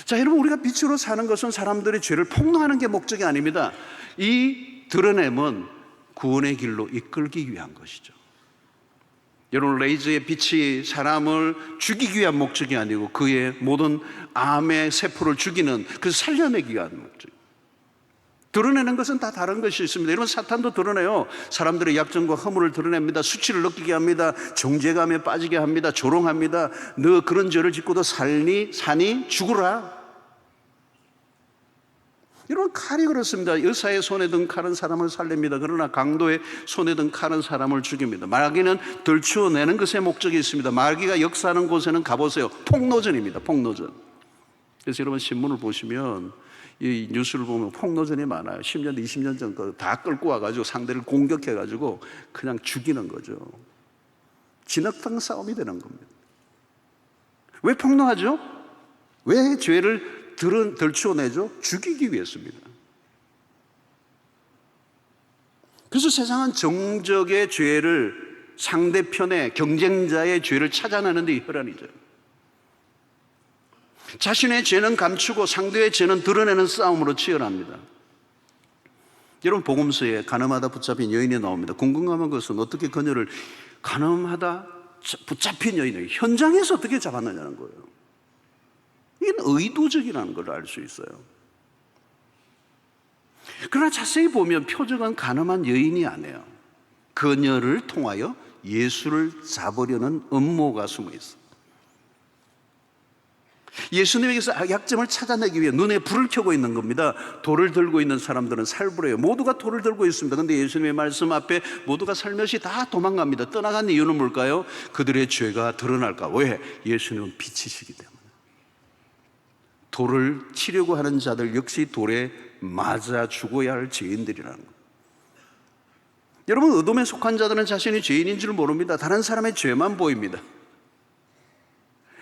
자, 여러분, 우리가 빛으로 사는 것은 사람들의 죄를 폭로하는 게 목적이 아닙니다. 이 드러냄은 구원의 길로 이끌기 위한 것이죠. 여러분, 레이저의 빛이 사람을 죽이기 위한 목적이 아니고 그의 모든 암의 세포를 죽이는, 그래서 살려내기 위한 목적. 드러내는 것은 다 다른 것이 있습니다. 여러분, 사탄도 드러내요. 사람들의 약점과 허물을 드러냅니다. 수치를 느끼게 합니다. 정죄감에 빠지게 합니다. 조롱합니다. 너 그런 죄를 짓고도 사니 죽으라. 여러분, 칼이 그렇습니다. 의사의 손에 든 칼은 사람을 살립니다. 그러나 강도의 손에 든 칼은 사람을 죽입니다. 마귀는 덜추어내는 것에 목적이 있습니다. 마귀가 역사하는 곳에는 가보세요. 폭로전입니다. 폭로전. 그래서 여러분, 신문을 보시면 이 뉴스를 보면 폭로전이 많아요. 10년, 20년 전 거 다 끌고 와가지고 상대를 공격해가지고 그냥 죽이는 거죠. 진흙탕 싸움이 되는 겁니다. 왜 폭로하죠? 왜 죄를 덜추어내죠? 죽이기 위해서입니다. 그래서 세상은 정적의 죄를, 상대편의 경쟁자의 죄를 찾아내는 데 혈안이죠. 자신의 죄는 감추고 상대의 죄는 드러내는 싸움으로 치열합니다. 여러분, 복음서에 가늠하다 붙잡힌 여인이 나옵니다. 궁금한 것은 어떻게 그녀를 가늠하다 붙잡힌 여인을 현장에서 어떻게 잡았느냐는 거예요. 이건 의도적이라는 걸 알 수 있어요. 그러나 자세히 보면 표적은 가늠한 여인이 아니에요. 그녀를 통하여 예수를 잡으려는 음모가 숨어 있어요. 예수님에게서 약점을 찾아내기 위해 눈에 불을 켜고 있는 겁니다. 돌을 들고 있는 사람들은 살부래요. 모두가 돌을 들고 있습니다. 그런데 예수님의 말씀 앞에 모두가 살며시 다 도망갑니다. 떠나간 이유는 뭘까요? 그들의 죄가 드러날까. 왜? 예수님은 빛이시기 때문에. 돌을 치려고 하는 자들 역시 돌에 맞아 죽어야 할 죄인들이라는 거예요. 여러분, 어둠에 속한 자들은 자신이 죄인인 줄 모릅니다. 다른 사람의 죄만 보입니다.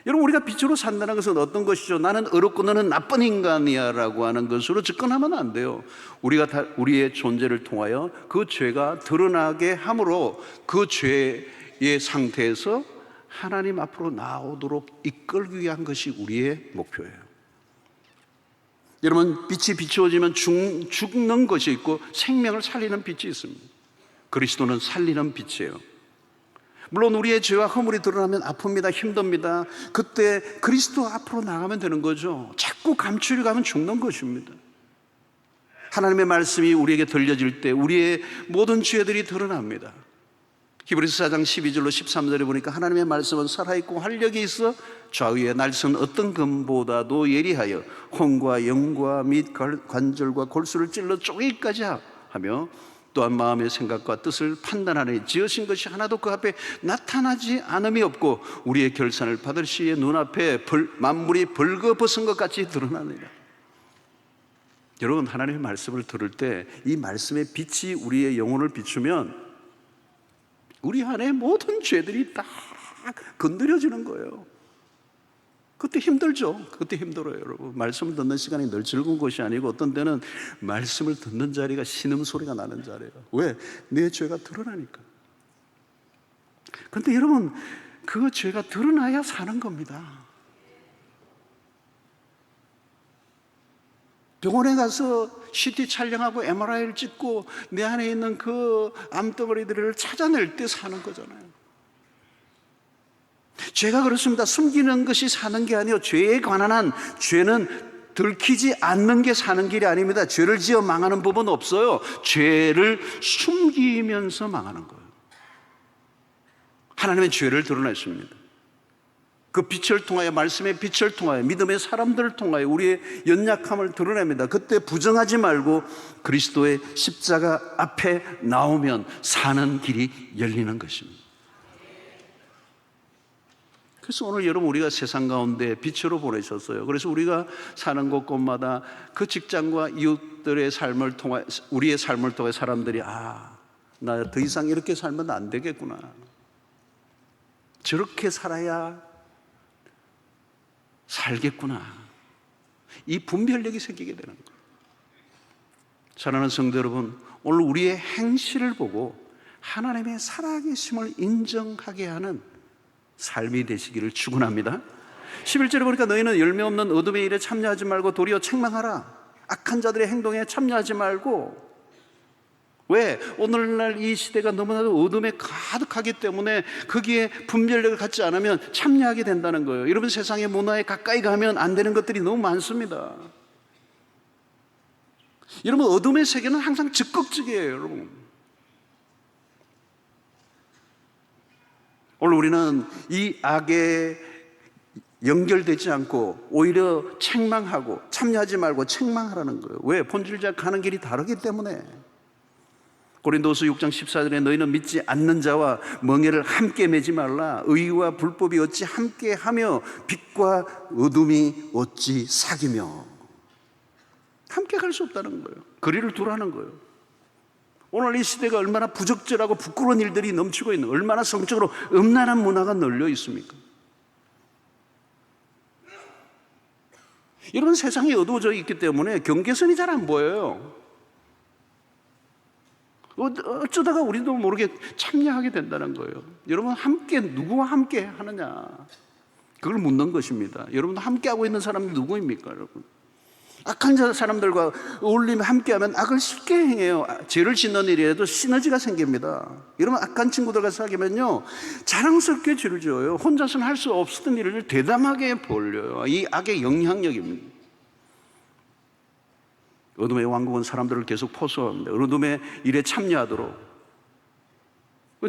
여러분, 우리가 빛으로 산다는 것은 어떤 것이죠? 나는 어렵고 너는 나쁜 인간이야 라고 하는 것으로 접근하면 안 돼요. 우리의 존재를 통하여 그 죄가 드러나게 함으로 그 죄의 상태에서 하나님 앞으로 나오도록 이끌기 위한 것이 우리의 목표예요. 여러분, 빛이 비추어지면 죽는 것이 있고 생명을 살리는 빛이 있습니다. 그리스도는 살리는 빛이에요. 물론 우리의 죄와 허물이 드러나면 아픕니다. 힘듭니다. 그때 그리스도 앞으로 나가면 되는 거죠. 자꾸 감추려고 하면 죽는 것입니다. 하나님의 말씀이 우리에게 들려질 때 우리의 모든 죄들이 드러납니다. 히브리서 4장 12절로 13절에 보니까 하나님의 말씀은 살아있고 활력이 있어 좌우에 날선 어떤 검보다도 예리하여 혼과 영과 및 관절과 골수를 찔러 쪼개기까지 하며 또한 마음의 생각과 뜻을 판단하니 지으신 것이 하나도 그 앞에 나타나지 않음이 없고 우리의 결산을 받을 시에 눈앞에 만물이 벌거벗은 것 같이 드러나느니라. 여러분, 하나님의 말씀을 들을 때 이 말씀의 빛이 우리의 영혼을 비추면 우리 안에 모든 죄들이 딱 건드려지는 거예요. 그때 힘들죠. 그때 힘들어요, 여러분. 말씀을 듣는 시간이 늘 즐거운 것이 아니고 어떤 때는 말씀을 듣는 자리가 신음소리가 나는 자리예요. 왜? 내 죄가 드러나니까. 그런데 여러분, 그 죄가 드러나야 사는 겁니다. 병원에 가서 CT 촬영하고 MRI를 찍고 내 안에 있는 그 암덩어리들을 찾아낼 때 사는 거잖아요. 죄가 그렇습니다. 숨기는 것이 사는 게 아니요, 죄에 관한 한 죄는 들키지 않는 게 사는 길이 아닙니다. 죄를 지어 망하는 법은 없어요. 죄를 숨기면서 망하는 거예요. 하나님의 죄를 드러냈습니다. 그 빛을 통하여, 말씀의 빛을 통하여, 믿음의 사람들을 통하여 우리의 연약함을 드러냅니다. 그때 부정하지 말고 그리스도의 십자가 앞에 나오면 사는 길이 열리는 것입니다. 그래서 오늘 여러분, 우리가 세상 가운데 빛으로 보내셨어요. 그래서 우리가 사는 곳곳마다 그 직장과 이웃들의 삶을 통해, 우리의 삶을 통해 사람들이 나 더 이상 이렇게 살면 안 되겠구나, 저렇게 살아야 살겠구나, 이 분별력이 생기게 되는 거예요. 사랑하는 성도 여러분, 오늘 우리의 행실을 보고 하나님의 살아계심을 인정하게 하는 삶이 되시기를 축원합니다. 11절에 보니까 너희는 열매 없는 어둠의 일에 참여하지 말고 도리어 책망하라. 악한 자들의 행동에 참여하지 말고. 왜? 오늘날 이 시대가 너무나도 어둠에 가득하기 때문에 거기에 분별력을 갖지 않으면 참여하게 된다는 거예요. 여러분, 세상의 문화에 가까이 가면 안 되는 것들이 너무 많습니다. 여러분, 어둠의 세계는 항상 적극적이에요, 여러분. 오늘 우리는 이 악에 연결되지 않고 오히려 책망하고, 참여하지 말고 책망하라는 거예요. 왜? 본질자 가는 길이 다르기 때문에. 고린도서 6장 14절에 너희는 믿지 않는 자와 멍에를 함께 매지 말라. 의와 불법이 어찌 함께하며 빛과 어둠이 어찌 사귀며. 함께 갈 수 없다는 거예요. 거리를 두라는 거예요. 오늘 이 시대가 얼마나 부적절하고 부끄러운 일들이 넘치고 있는, 얼마나 성적으로 음란한 문화가 널려 있습니까? 이런 세상이 어두워져 있기 때문에 경계선이 잘 안 보여요. 어쩌다가 우리도 모르게 참여하게 된다는 거예요. 여러분, 함께, 누구와 함께 하느냐, 그걸 묻는 것입니다. 여러분, 함께 하고 있는 사람이 누구입니까, 여러분? 악한 사람들과 어울리면, 함께하면 악을 쉽게 행해요. 죄를 짓는 일이라도 시너지가 생깁니다. 여러분, 악한 친구들과 사귀면요, 자랑스럽게 죄를 지어요. 혼자서는 할 수 없었던 일을 대담하게 벌려요. 이 악의 영향력입니다. 어둠의 왕국은 사람들을 계속 포섭합니다. 어둠의 일에 참여하도록.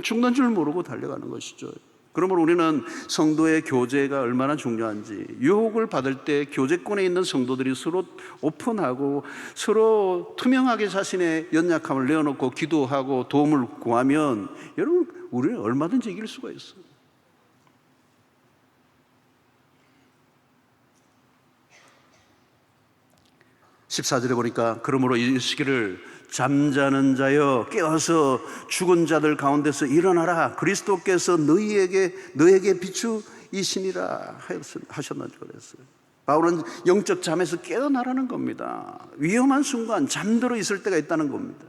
죽는 줄 모르고 달려가는 것이죠. 그러므로 우리는 성도의 교제가 얼마나 중요한지, 유혹을 받을 때 교제권에 있는 성도들이 서로 오픈하고 서로 투명하게 자신의 연약함을 내어놓고 기도하고 도움을 구하면 여러분, 우리는 얼마든지 이길 수가 있어요. (14절에) 보니까 그러므로 이 시기를 잠자는 자여 깨어서 죽은 자들 가운데서 일어나라. 그리스도께서 너에게 비추이시니라 하셨는지 그랬어요. 바울은 영적 잠에서 깨어나라는 겁니다. 위험한 순간 잠들어 있을 때가 있다는 겁니다.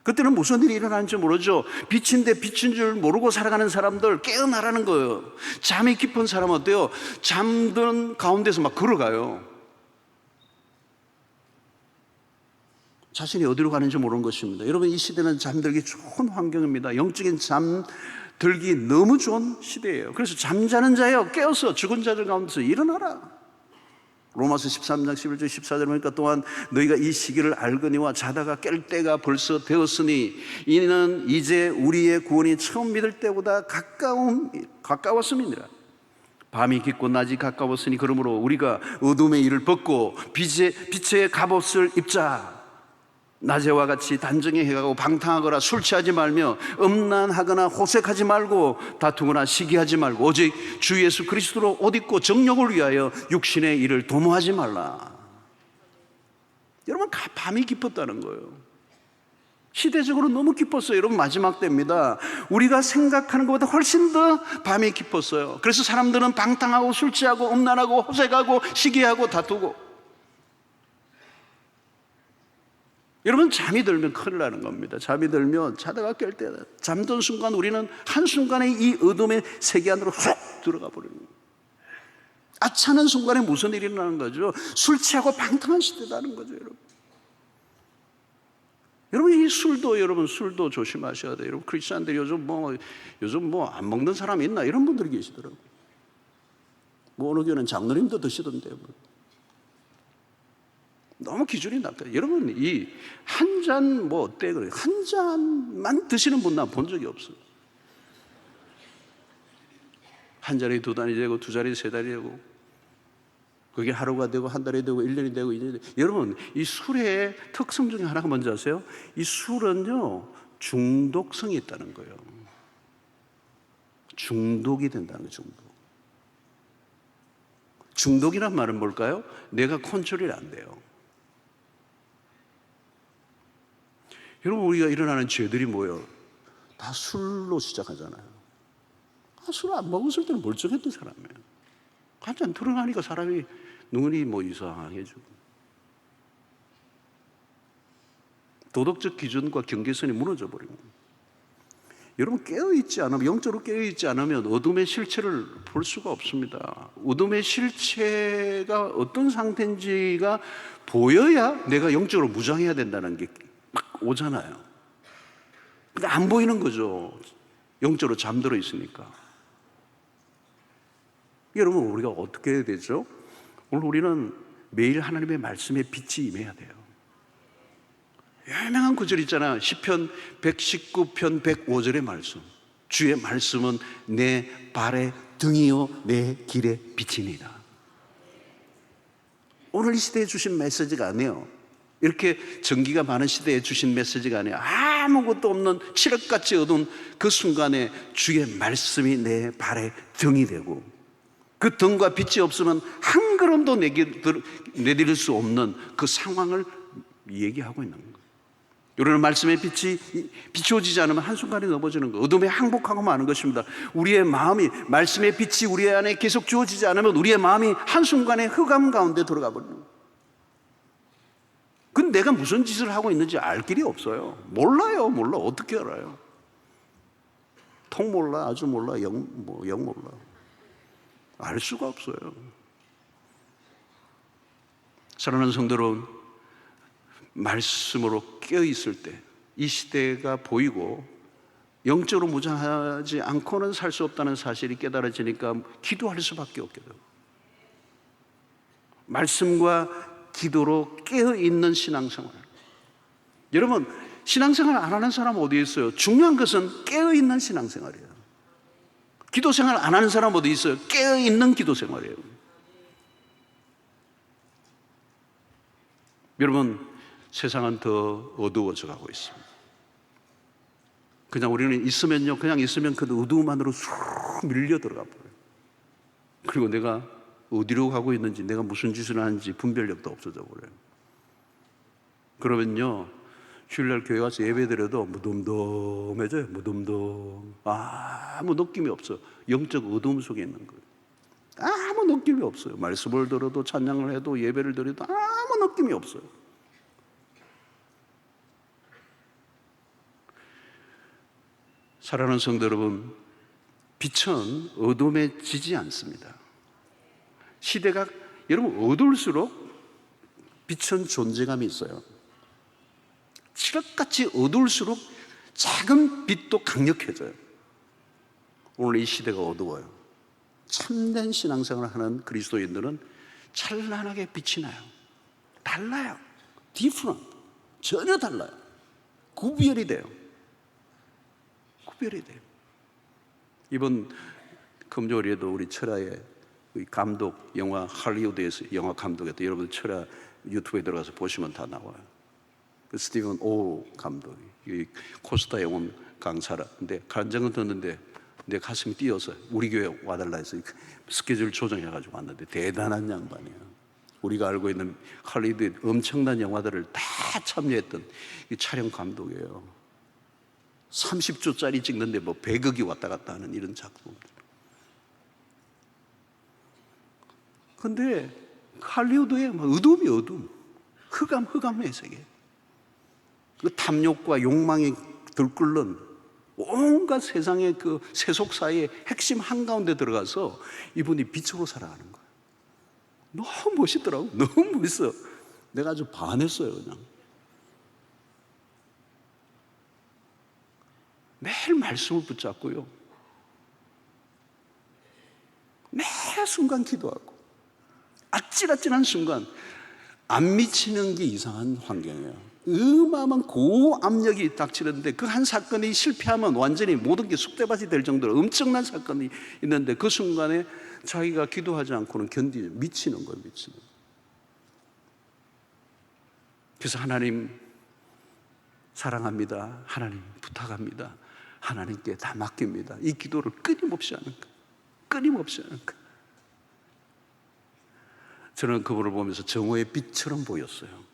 그때는 무슨 일이 일어나는지 모르죠. 빛인데 빛인 줄 모르고 살아가는 사람들 깨어나라는 거예요. 잠이 깊은 사람은 어때요? 잠든 가운데서 막 걸어가요. 자신이 어디로 가는지 모르는 것입니다. 여러분, 이 시대는 잠들기 좋은 환경입니다. 영적인 잠들기 너무 좋은 시대예요. 그래서 잠자는 자여 깨어서 죽은 자들 가운데서 일어나라. 로마서 13장 11절 14절 보니까 또한 너희가 이 시기를 알거니와 자다가 깰 때가 벌써 되었으니 이는 이제 우리의 구원이 처음 믿을 때보다 가까웠음이니라. 밤이 깊고 낮이 가까웠으니 그러므로 우리가 어둠의 일을 벗고 빛의 갑옷을 입자. 낮에와 같이 단정히 행하고 방탕하거나 술 취하지 말며 음란하거나 호색하지 말고 다투거나 시기하지 말고 오직 주 예수 그리스도로 옷 입고 정욕을 위하여 육신의 일을 도모하지 말라. 여러분, 밤이 깊었다는 거예요. 시대적으로 너무 깊었어요. 여러분, 마지막 때입니다. 우리가 생각하는 것보다 훨씬 더 밤이 깊었어요. 그래서 사람들은 방탕하고 술 취하고 음란하고 호색하고 시기하고 다투고. 여러분, 잠이 들면 큰일 나는 겁니다. 잠이 들면 자다가 깰 때 잠든 순간 우리는 한순간에 이 어둠의 세계 안으로 훅 들어가 버리는 거예요. 아차는 순간에 무슨 일이 일어나는 거죠? 술 취하고 방탕한 시대라는 거죠. 여러분, 이 술도 조심하셔야 돼요. 여러분, 크리스천들이 요즘 안 먹는 사람이 있나? 이런 분들이 계시더라고요. 어느 교회는 장로님도 드시던데. 너무 기준이 낮다. 여러분, 이 한 잔 어때? 그래. 한 잔만 드시는 분 난 본 적이 없어요. 한 잔이 2달이 되고 2잔이 3달이 되고 그게 하루가 되고 한 달이 되고 1년이 되고 2년이 되고. 여러분, 이 술의 특성 중에 하나가 뭔지 아세요? 이 술은요, 중독성이 있다는 거예요. 중독이 된다는 거예요. 중독이란 말은 뭘까요? 내가 컨트롤이 안 돼요. 여러분, 우리가 일어나는 죄들이 뭐예요? 다 술로 시작하잖아요. 술 안 먹었을 때는 멀쩡했던 사람이에요. 한 잔 들어가니까 사람이 눈이 이상해지고. 도덕적 기준과 경계선이 무너져 버리고. 여러분, 깨어있지 않으면, 영적으로 깨어있지 않으면 어둠의 실체를 볼 수가 없습니다. 어둠의 실체가 어떤 상태인지가 보여야 내가 영적으로 무장해야 된다는 게 막 오잖아요. 근데 안 보이는 거죠. 영적으로 잠들어 있으니까. 여러분, 우리가 어떻게 해야 되죠? 오늘 우리는 매일 하나님의 말씀에 빛이 임해야 돼요. 유명한 구절 있잖아요. 시편 119편 105절의 말씀. 주의 말씀은 내 발의 등이요 내 길의 빛이니라. 오늘 이 시대에 주신 메시지가 아니에요. 이렇게 전기가 많은 시대에 주신 메시지가 아니에요. 아무것도 없는 칠흑같이 어두운 그 순간에 주의 말씀이 내 발의 등이 되고, 그 등과 빛이 없으면 한 걸음도 내디딜 수 없는 그 상황을 얘기하고 있는 거예요. 우리는 말씀의 빛이 비추어지지 않으면 한순간에 넘어지는 거예요. 어둠에 항복하고 마는 것입니다. 우리의 마음이, 말씀의 빛이 우리 안에 계속 주어지지 않으면 우리의 마음이 한순간에 흑암 가운데 들어가 버리는 거예요. 근데 내가 무슨 짓을 하고 있는지 알 길이 없어요. 몰라. 어떻게 알아요? 통 몰라, 아주 몰라, 영 몰라. 알 수가 없어요. 사랑하는 성도 여러분, 말씀으로 깨어있을 때 이 시대가 보이고 영적으로 무장하지 않고는 살 수 없다는 사실이 깨달아지니까 기도할 수밖에 없게 돼요. 말씀과 기도로 깨어있는 신앙생활. 여러분, 신앙생활 안 하는 사람 어디 있어요? 중요한 것은 깨어있는 신앙생활이에요. 기도생활 안 하는 사람 어디 있어요? 깨어있는 기도생활이에요. 여러분, 세상은 더 어두워져 가고 있습니다. 그냥 우리는 그냥 있으면 그 어두움 안으로 쑥 밀려 들어가 버려요. 그리고 내가 어디로 가고 있는지, 내가 무슨 짓을 하는지 분별력도 없어져 버려요. 그러면요, 주일날 교회 가서 예배 드려도 무덤덤해져요. 아무 느낌이 없어요. 영적 어두움 속에 있는 거예요. 아무 느낌이 없어요. 말씀을 들어도, 찬양을 해도, 예배를 드려도 아무 느낌이 없어요. 사랑하는 성도 여러분, 빛은 어둠에 지지 않습니다. 시대가 여러분 어두울수록 빛은 존재감이 있어요. 칠흑같이 어두울수록 작은 빛도 강력해져요. 오늘 이 시대가 어두워요. 참된 신앙생활을 하는 그리스도인들은 찬란하게 빛이 나요. 달라요. different. 전혀 달라요. 구별이 돼요. 구별이 돼요. 이번 금요일에도 우리 철야의 감독, 영화 할리우드에서 영화 감독했던, 여러분 철야 유튜브에 들어가서 보시면 다 나와요. 그 스티븐 오 감독이 코스타 영혼 강사라. 근데 간증을 듣는데 내 가슴이 뛰어서 우리 교회 와달라 해서 스케줄 조정해가지고 왔는데 대단한 양반이에요. 우리가 알고 있는 할리우드의 엄청난 영화들을 다 참여했던 이 촬영 감독이에요. 30조짜리 찍는데 뭐 100억이 왔다 갔다 하는 이런 작품들. 근데 할리우드에 어둠이 어둠, 흑암의 세계. 그 탐욕과 욕망이 들끓는 온갖 세상의 그 세속사의 핵심 한가운데 들어가서 이분이 빛으로 살아가는 거예요. 너무 멋있더라고. 너무 멋있어. 내가 아주 반했어요. 그냥 매일 말씀을 붙잡고요, 매 순간 기도하고, 아찔아찔한 순간 안 미치는 게 이상한 환경이에요. 어마어마한 고압력이 닥치는데 그 한 사건이 실패하면 완전히 모든 게 쑥대밭이 될 정도로 엄청난 사건이 있는데 그 순간에 자기가 기도하지 않고는 견디지, 미치는 거예요. 미치는. 그래서 하나님 사랑합니다, 하나님 부탁합니다, 하나님께 다 맡깁니다, 이 기도를 끊임없이 하는 거예요. 끊임없이 하는 거예요. 저는 그분을 보면서 정오의 빛처럼 보였어요.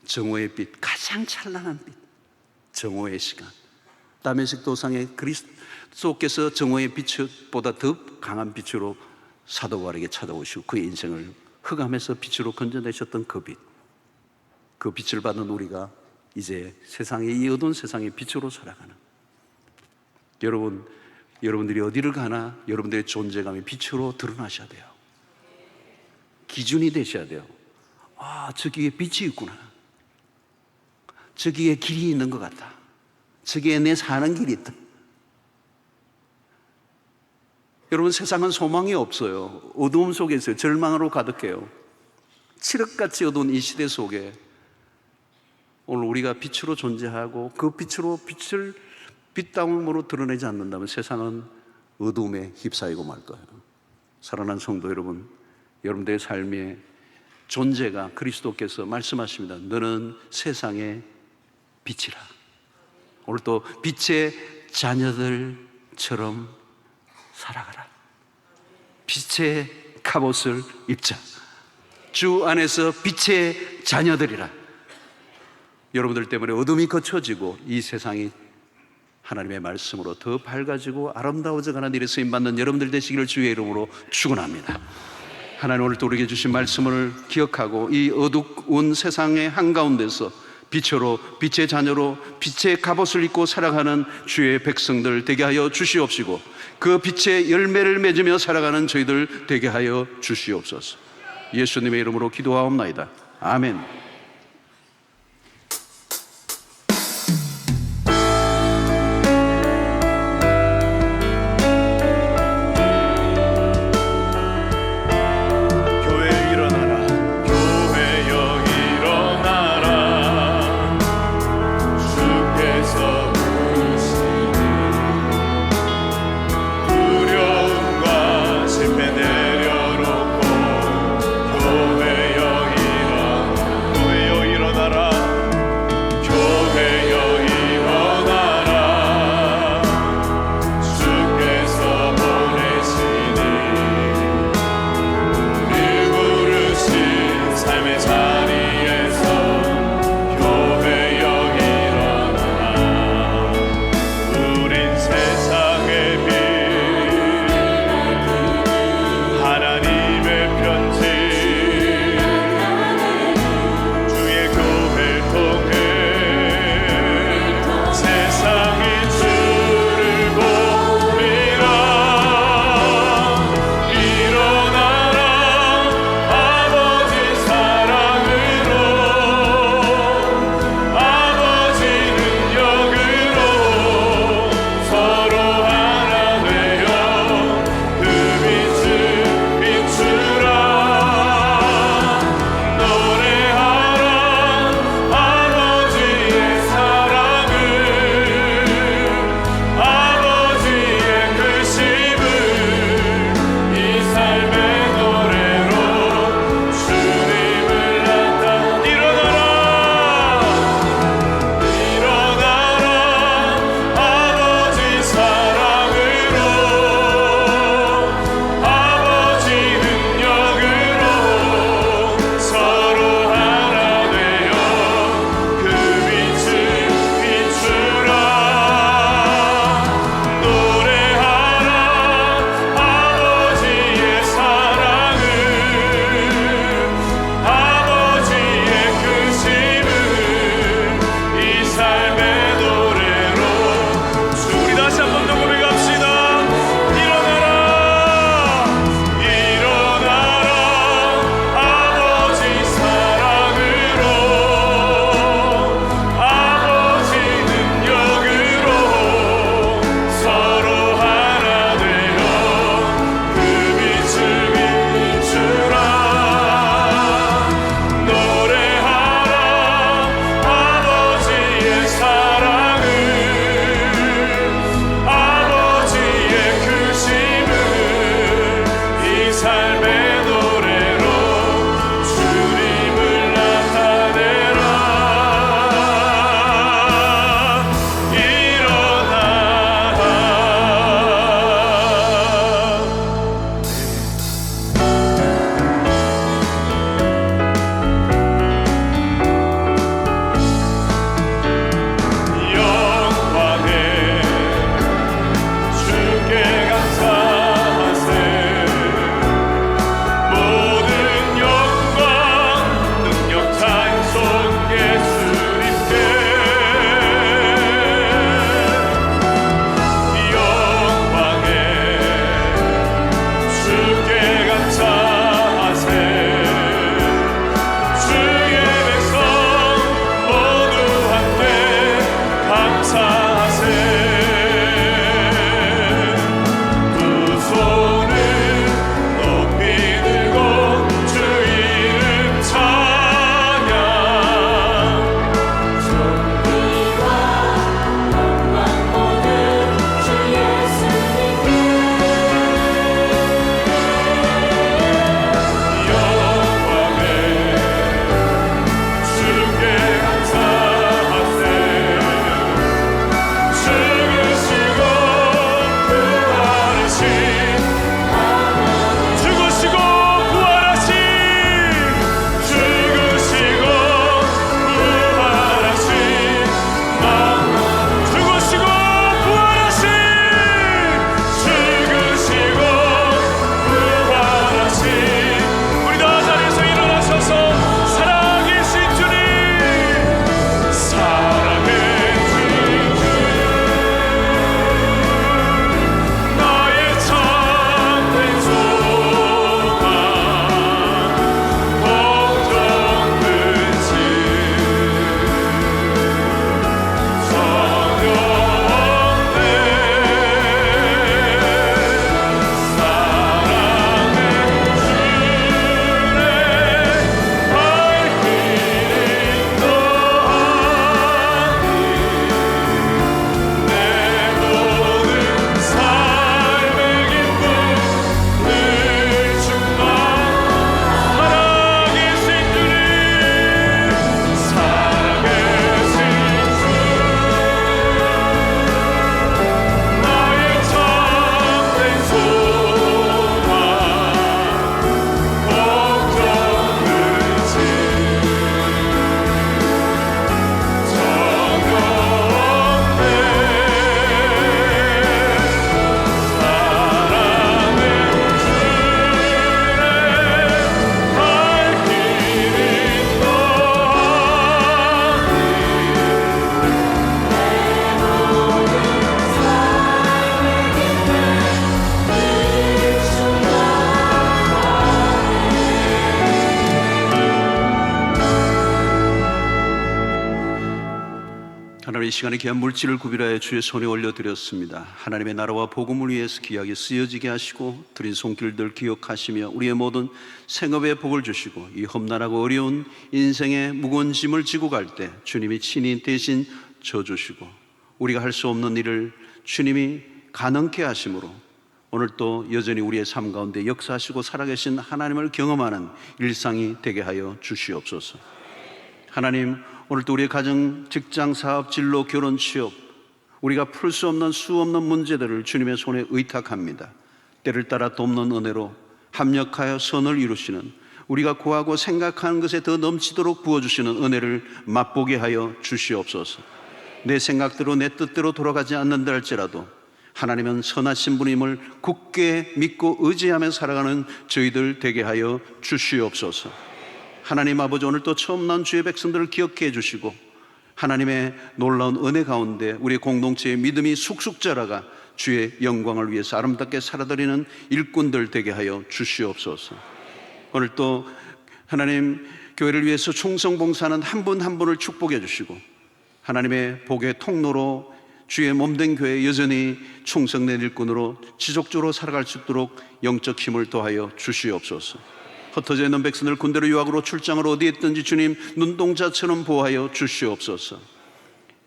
정오의 빛, 가장 찬란한 빛, 정오의 시간. 다메섹 도상의 그리스도께서 정오의 빛보다 더 강한 빛으로 사도 바울에게 찾아오시고 그의 인생을 흑암에서 빛으로 건져내셨던 그 빛, 그 빛을 받는 우리가 이제 세상의, 이 어두운 세상의 빛으로 살아가는, 여러분들이 어디를 가나 여러분들의 존재감이 빛으로 드러나셔야 돼요. 기준이 되셔야 돼요. 아, 저기에 빛이 있구나, 저기에 길이 있는 것 같다, 저기에 내 사는 길이 있다. 여러분, 세상은 소망이 없어요. 어두움 속에 있어요. 절망으로 가득해요. 칠흑같이 어두운 이 시대 속에 오늘 우리가 빛으로 존재하고 그 빛으로 빛다움으로 드러내지 않는다면 세상은 어두움에 휩싸이고 말 거예요. 사랑하는 성도 여러분, 여러분들의 삶의 존재가 그리스도께서 말씀하십니다. 너는 세상의 빛이라. 오늘 또 빛의 자녀들처럼 살아가라. 빛의 갑옷을 입자. 주 안에서 빛의 자녀들이라. 여러분들 때문에 어둠이 거쳐지고 이 세상이 하나님의 말씀으로 더 밝아지고 아름다워져가는 일에 쓰임받는 여러분들 되시기를 주의 이름으로 축원합니다. 하나님, 오늘 또 우리에게 주신 말씀을 기억하고 이 어두운 세상의 한가운데서 빛으로, 빛의 자녀로 빛의 갑옷을 입고 살아가는 주의 백성들 되게 하여 주시옵시고 그 빛의 열매를 맺으며 살아가는 저희들 되게 하여 주시옵소서. 예수님의 이름으로 기도하옵나이다. 아멘. 오늘 이 시간에 귀한 물질을 구별하여 주의 손에 올려드렸습니다. 하나님의 나라와 복음을 위해서 귀하게 쓰여지게 하시고 드린 손길들 기억하시며 우리의 모든 생업에 복을 주시고 이 험난하고 어려운 인생의 무거운 짐을 지고 갈 때 주님이 친히 대신 져주시고 우리가 할 수 없는 일을 주님이 가능케 하심으로 오늘 또 여전히 우리의 삶 가운데 역사하시고 살아계신 하나님을 경험하는 일상이 되게 하여 주시옵소서. 하나님, 오늘도 우리의 가정, 직장, 사업, 진로, 결혼, 취업 우리가 풀 수 없는 수 없는 문제들을 주님의 손에 의탁합니다. 때를 따라 돕는 은혜로 합력하여 선을 이루시는 우리가 구하고 생각하는 것에 더 넘치도록 부어주시는 은혜를 맛보게 하여 주시옵소서. 내 생각대로 내 뜻대로 돌아가지 않는다 할지라도 하나님은 선하신 분임을 굳게 믿고 의지하며 살아가는 저희들 되게 하여 주시옵소서. 하나님 아버지, 오늘 또 처음 난 주의 백성들을 기억해 주시고 하나님의 놀라운 은혜 가운데 우리 공동체의 믿음이 쑥쑥 자라가 주의 영광을 위해서 아름답게 살아드리는 일꾼들 되게 하여 주시옵소서. 오늘 또 하나님 교회를 위해서 충성 봉사하는 한 분 한 분을 축복해 주시고 하나님의 복의 통로로 주의 몸된 교회 여전히 충성된 일꾼으로 지속적으로 살아갈 수 있도록 영적 힘을 더하여 주시옵소서. 흩어져 있는 백성들 군대로 유학으로 출장을 어디에 있든지 주님 눈동자처럼 보호하여 주시옵소서.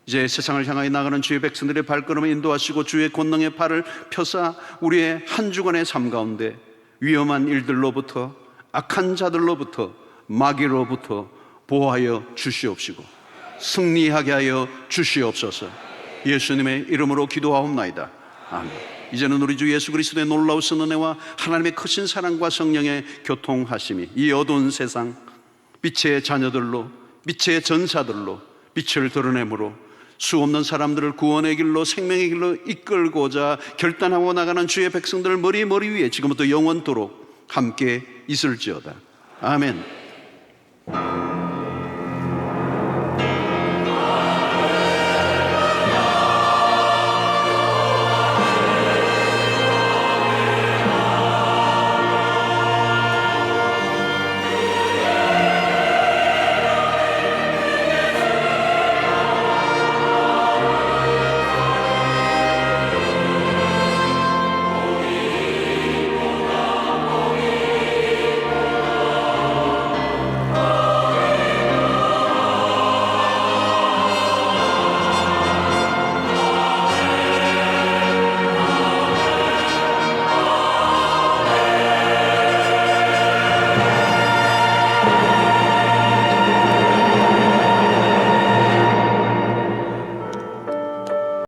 이제 세상을 향하여 나가는 주의 백성들의 발걸음을 인도하시고 주의 권능의 팔을 펴사 우리의 한 주간의 삶 가운데 위험한 일들로부터 악한 자들로부터 마귀로부터 보호하여 주시옵시고 승리하게 하여 주시옵소서. 예수님의 이름으로 기도하옵나이다. 아멘. 이제는 우리 주 예수 그리스도의 놀라우신 은혜와 하나님의 크신 사랑과 성령의 교통하심이 이 어두운 세상 빛의 자녀들로 빛의 전사들로 빛을 드러내므로 수 없는 사람들을 구원의 길로 생명의 길로 이끌고자 결단하고 나가는 주의 백성들 머리 위에 지금부터 영원토록 함께 있을지어다. 아멘.